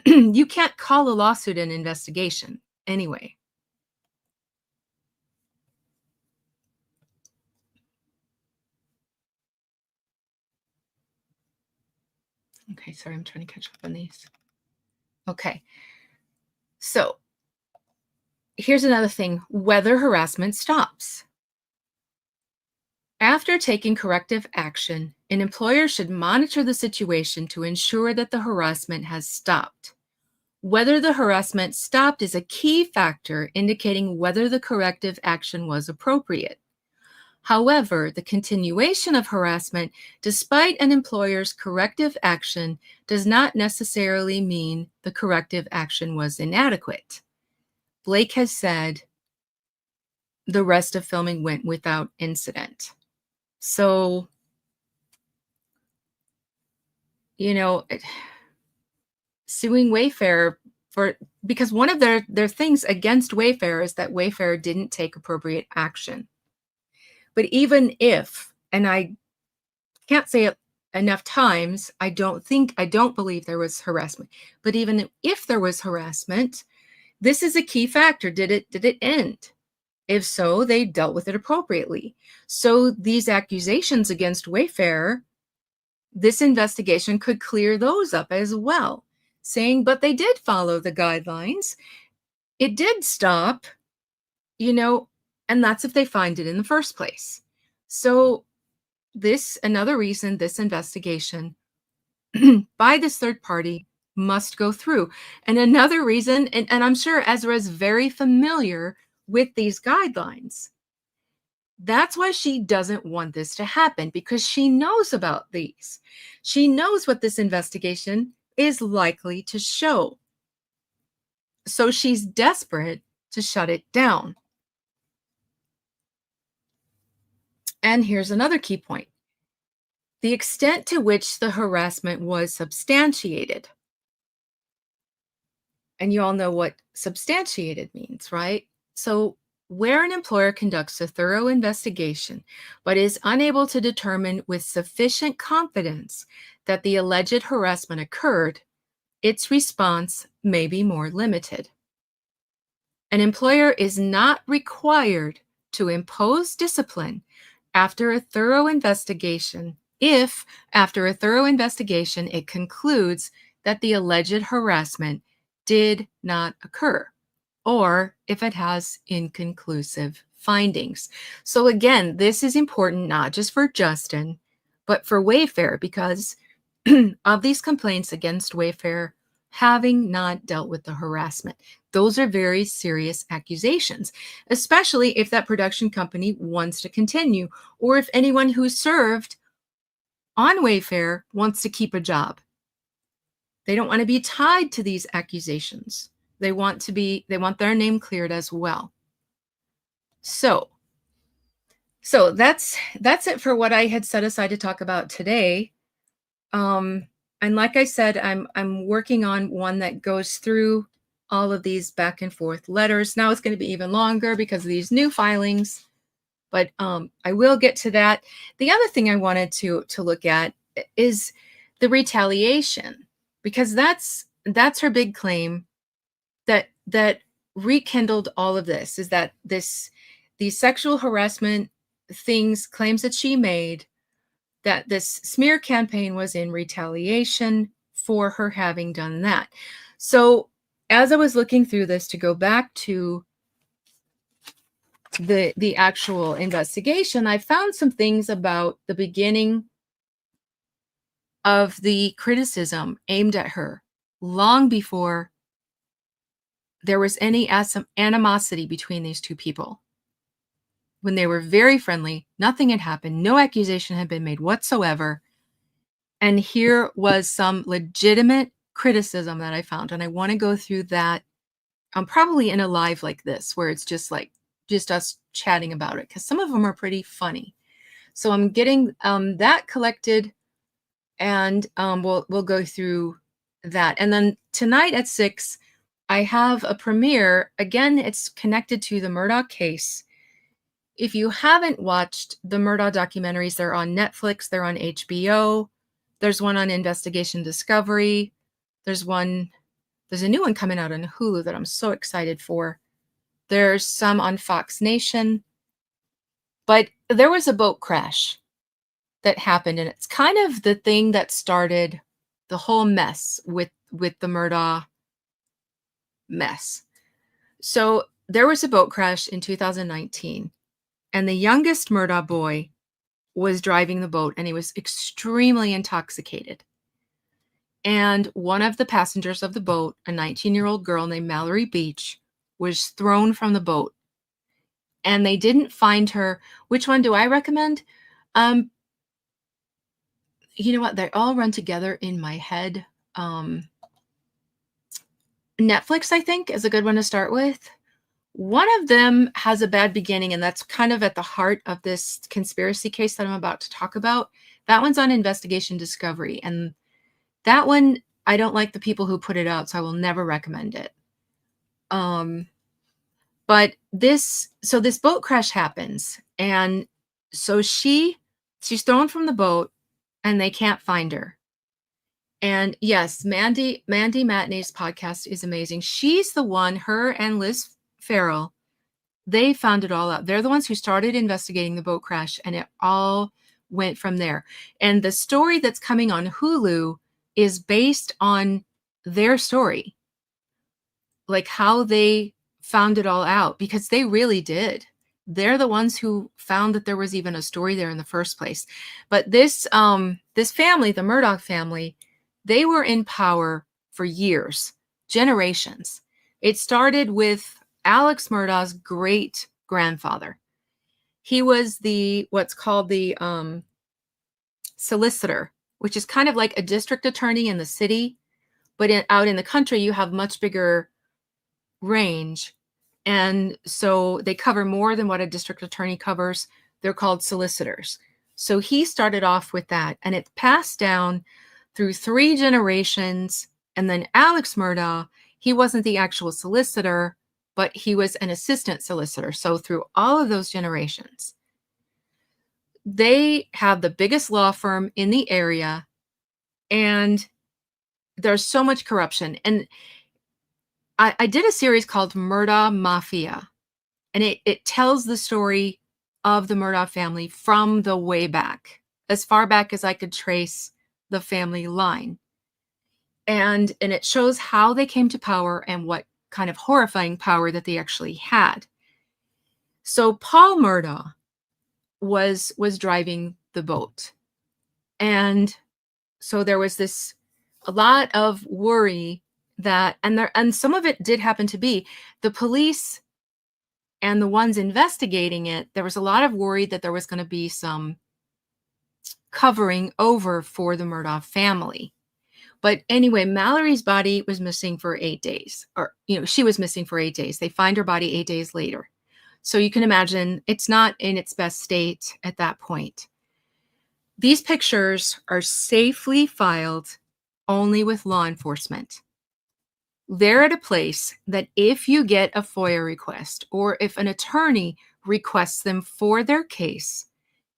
You can't call a lawsuit an investigation anyway. Okay, sorry, I'm trying to catch up on these. Okay, so here's another thing, whether harassment stops. After taking corrective action, an employer should monitor the situation to ensure that the harassment has stopped. Whether the harassment stopped is a key factor indicating whether the corrective action was appropriate. However, the continuation of harassment, despite an employer's corrective action, does not necessarily mean the corrective action was inadequate. Blake has said the rest of filming went without incident. So, suing Wayfair because one of their things against Wayfair is that Wayfair didn't take appropriate action. But even if, and I can't say it enough times, I don't believe there was harassment. But even if there was harassment, this is a key factor. Did it end? If so, they dealt with it appropriately. So these accusations against Wayfair, this investigation could clear those up as well, saying, but they did follow the guidelines. It did stop, and that's if they find it in the first place. So another reason this investigation by this third party must go through. And another reason, and I'm sure Ezra is very familiar with these guidelines. That's why she doesn't want this to happen, because she knows about these. She knows what this investigation is likely to show. So she's desperate to shut it down. And here's another key point. The extent to which the harassment was substantiated. And you all know what substantiated means, right? So where an employer conducts a thorough investigation, but is unable to determine with sufficient confidence that the alleged harassment occurred, its response may be more limited. An employer is not required to impose discipline after a thorough investigation if, after a thorough investigation, it concludes that the alleged harassment did not occur, or if it has inconclusive findings. So again, this is important not just for Justin, but for Wayfair, because of these complaints against Wayfair having not dealt with the harassment. Those are very serious accusations, especially if that production company wants to continue, or if anyone who served on Wayfair wants to keep a job. They don't want to be tied to these accusations. They want their name cleared as well. So that's it for what I had set aside to talk about today. And like I said, I'm working on one that goes through all of these back and forth letters. Now it's going to be even longer because of these new filings, but I will get to that. The other thing I wanted to look at is the retaliation, because that's her big claim that rekindled all of this, is that these sexual harassment claims that she made, that this smear campaign was in retaliation for her having done that. So as I was looking through this, to go back to the actual investigation, I found some things about the beginning of the criticism aimed at her long before there was any animosity between these two people. When they were very friendly, nothing had happened, no accusation had been made whatsoever. And here was some legitimate criticism that I found. And I want to go through that probably in a live like this, where it's just us chatting about it, because some of them are pretty funny. So I'm getting that collected, and we'll go through that. And then tonight at 6, I have a premiere. Again, it's connected to the Murdoch case. If you haven't watched the Murdoch documentaries, they're on Netflix, they're on HBO. There's one on Investigation Discovery. There's a new one coming out on Hulu that I'm so excited for. There's some on Fox Nation. But there was a boat crash that happened, and it's kind of the thing that started the whole mess with the Murdoch mess. So there was a boat crash in 2019, and the youngest Murdoch boy was driving the boat, and he was extremely intoxicated. And one of the passengers of the boat, a 19-year-old girl named Mallory Beach, was thrown from the boat. And they didn't find her. Which one do I recommend? You know what? They all run together in my head. Netflix, I think, is a good one to start with. One of them has a bad beginning, and that's kind of at the heart of this conspiracy case that I'm about to talk about. That one's on Investigation Discovery, and that one, I don't like the people who put it out, so I will never recommend it. But this boat crash happens, and so she's thrown from the boat, and they can't find her. And yes, Mandy Matinee's podcast is amazing. She's the one, her and Liz Farrell, they found it all out. They're the ones who started investigating the boat crash, and it all went from there. And the story that's coming on Hulu is based on their story, like how they found it all out, because they really did. They're the ones who found that there was even a story there in the first place. But this family, the Murdoch family, they were in power for years, generations. It started with Alex Murdoch's great grandfather. He was what's called the solicitor, which is kind of like a district attorney in the city, but out in the country, you have much bigger range. And so they cover more than what a district attorney covers. They're called solicitors. So he started off with that, and it passed down through 3 generations. And then Alex Murdoch, he wasn't the actual solicitor, but he was an assistant solicitor. So through all of those generations, they have the biggest law firm in the area, and there's so much corruption. And I did a series called Murdoch Mafia, and it tells the story of the Murdoch family from the way back, as far back as I could trace the family line. And it shows how they came to power and what kind of horrifying power that they actually had. So Paul Murdoch was driving the boat. And so there was a lot of worry that, and some of it did happen to be the police and the ones investigating it. There was a lot of worry that there was going to be some covering over for the Murdoch family. But anyway, Mallory's body was missing for 8 days, or, she was missing for 8 days. They find her body 8 days later. So you can imagine it's not in its best state at that point. These pictures are safely filed only with law enforcement. They're at a place that if you get a FOIA request or if an attorney requests them for their case,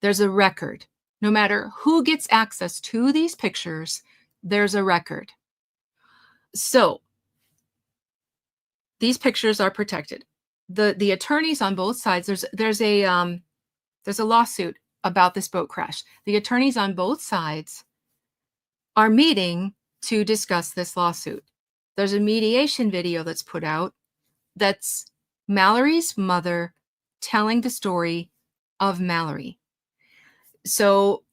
there's a record. No matter who gets access to these pictures, there's a record. So these pictures are protected. The attorneys on both sides, there's a lawsuit about this boat crash. The attorneys on both sides are meeting to discuss this lawsuit. There's a mediation video that's put out that's Mallory's mother telling the story of Mallory. So,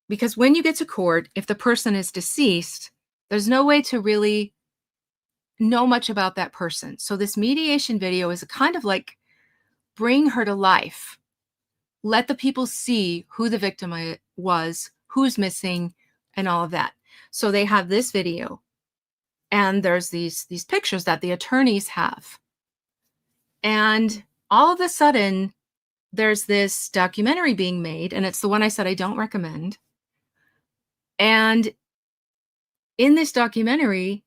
because when you get to court, if the person is deceased, there's no way to really know much about that person. So this mediation video is a kind of like bring her to life. Let the people see who the victim was, who's missing, and all of that. So they have this video, and there's these pictures that the attorneys have. And all of a sudden, there's this documentary being made, and it's the one I said I don't recommend. And in this documentary,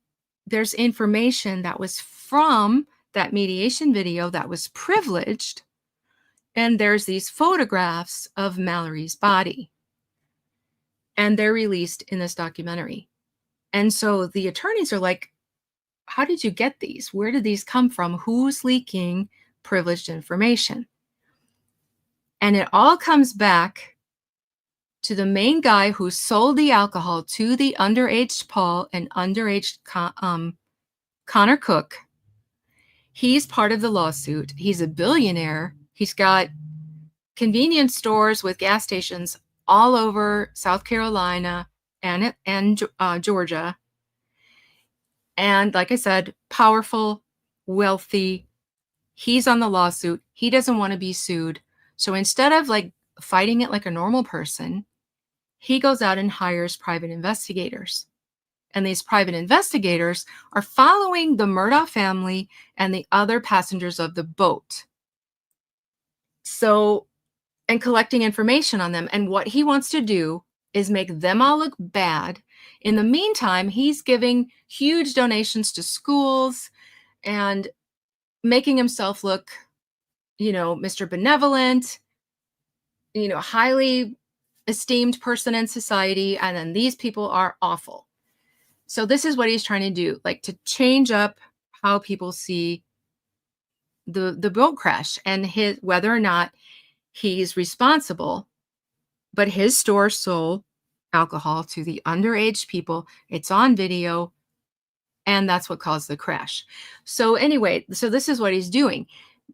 there's information that was from that mediation video that was privileged. And there's these photographs of Mallory's body. And they're released in this documentary. And so the attorneys are like, how did you get these? Where did these come from? Who's leaking privileged information? And it all comes back to the main guy who sold the alcohol to the underage Paul and underage Connor Cook. He's part of the lawsuit. He's a billionaire. He's got convenience stores with gas stations all over South Carolina and Georgia. And like I said, powerful, wealthy. He's on the lawsuit. He doesn't want to be sued. So instead of like fighting it like a normal person, he goes out and hires private investigators. And these private investigators are following the Murdoch family and the other passengers of the boat. So, and collecting information on them. And what he wants to do is make them all look bad. In the meantime, he's giving huge donations to schools and making himself look, Mr. Benevolent, highly esteemed person in society. And then these people are awful. So this is what he's trying to do, like to change up how people see the boat crash and whether or not he's responsible. But his store sold alcohol to the underage people. It's on video. And that's what caused the crash. So anyway, so this is what he's doing.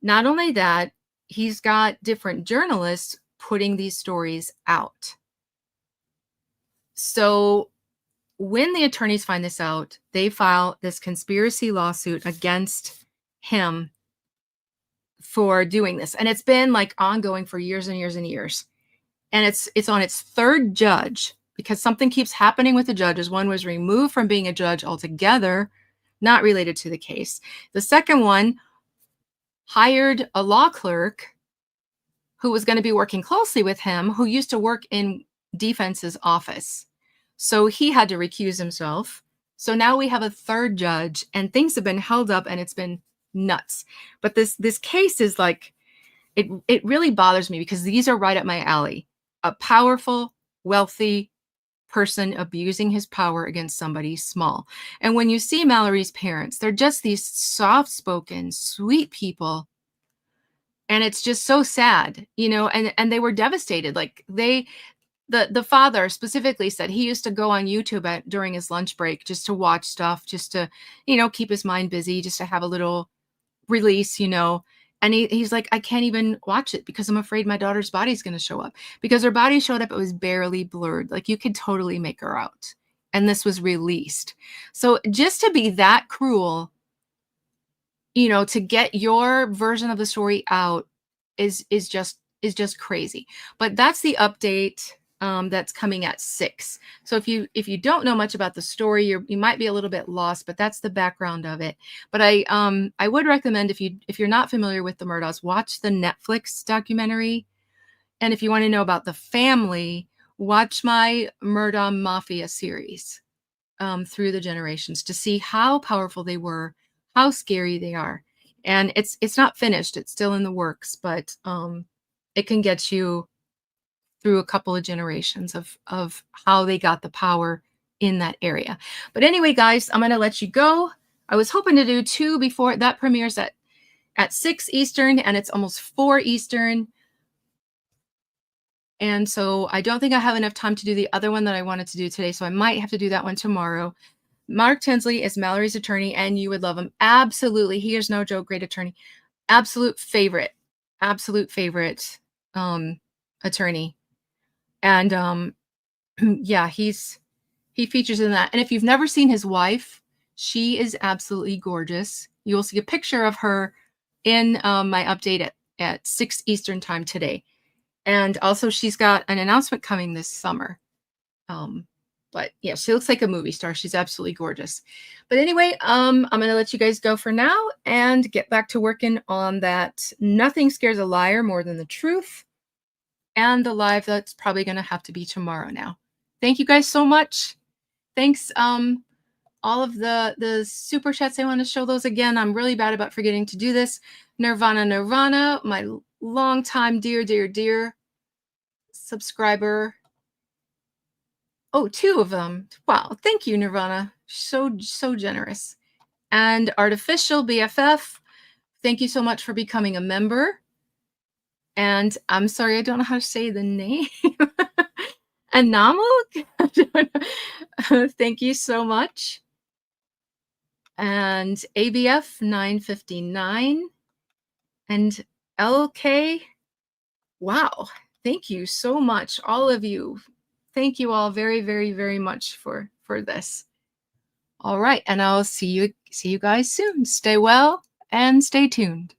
Not only that, he's got different journalists putting these stories out. So when the attorneys find this out, they file this conspiracy lawsuit against him for doing this. And it's been like ongoing for years and years and years. And it's on its third judge because something keeps happening with the judges. One was removed from being a judge altogether, not related to the case. The second one hired a law clerk who was going to be working closely with him, who used to work in defense's office. So he had to recuse himself. So now we have a third judge and things have been held up and it's been nuts. But this case is like, it really bothers me because these are right up my alley. A powerful, wealthy person abusing his power against somebody small. And when you see Mallory's parents, they're just these soft-spoken, sweet people. And it's just so sad, and they were devastated. Like the father specifically said he used to go on YouTube during his lunch break just to watch stuff, just to, keep his mind busy, just to have a little release, And he's like, I can't even watch it because I'm afraid my daughter's body's going to show up. Because her body showed up, it was barely blurred. Like you could totally make her out. And this was released. So just to be that cruel, to get your version of the story out is just crazy. But that's the update that's coming at 6. So if you don't know much about the story, you might be a little bit lost, but that's the background of it. But I would recommend if you're not familiar with the Murdochs, watch the Netflix documentary. And if you want to know about the family, watch my Murdoch Mafia series through the generations to see how powerful they were, how scary they are. And it's not finished, it's still in the works, but it can get you through a couple of generations of how they got the power in that area. But anyway, guys, I'm going to let you go. I was hoping to do 2 before that premieres at 6 Eastern, and it's almost 4 Eastern. And so I don't think I have enough time to do the other one that I wanted to do today, so I might have to do that one tomorrow. Mark Tinsley is Mallory's attorney, and you would love him. Absolutely. He is no joke, great attorney. Absolute favorite attorney. And yeah, he features in that. And if you've never seen his wife, she is absolutely gorgeous. You will see a picture of her in my update at 6 Eastern time today. And also she's got an announcement coming this summer. But yeah, she looks like a movie star. She's absolutely gorgeous. But anyway, I'm going to let you guys go for now and get back to working on that Nothing Scares a Liar More Than the Truth, and the live that's probably going to have to be tomorrow now. Thank you guys so much. Thanks. All of the super chats, I want to show those again. I'm really bad about forgetting to do this. Nirvana, my longtime dear subscriber. Oh, 2 of them. Wow. Thank you, Nirvana. So generous. And Artificial BFF, thank you so much for becoming a member. And I'm sorry, I don't know how to say the name. Anamok? Thank you so much. And ABF 959 and LK. Wow. Thank you so much, all of you. Thank you all very much for this. All right, and I'll see you guys soon. Stay well and stay tuned.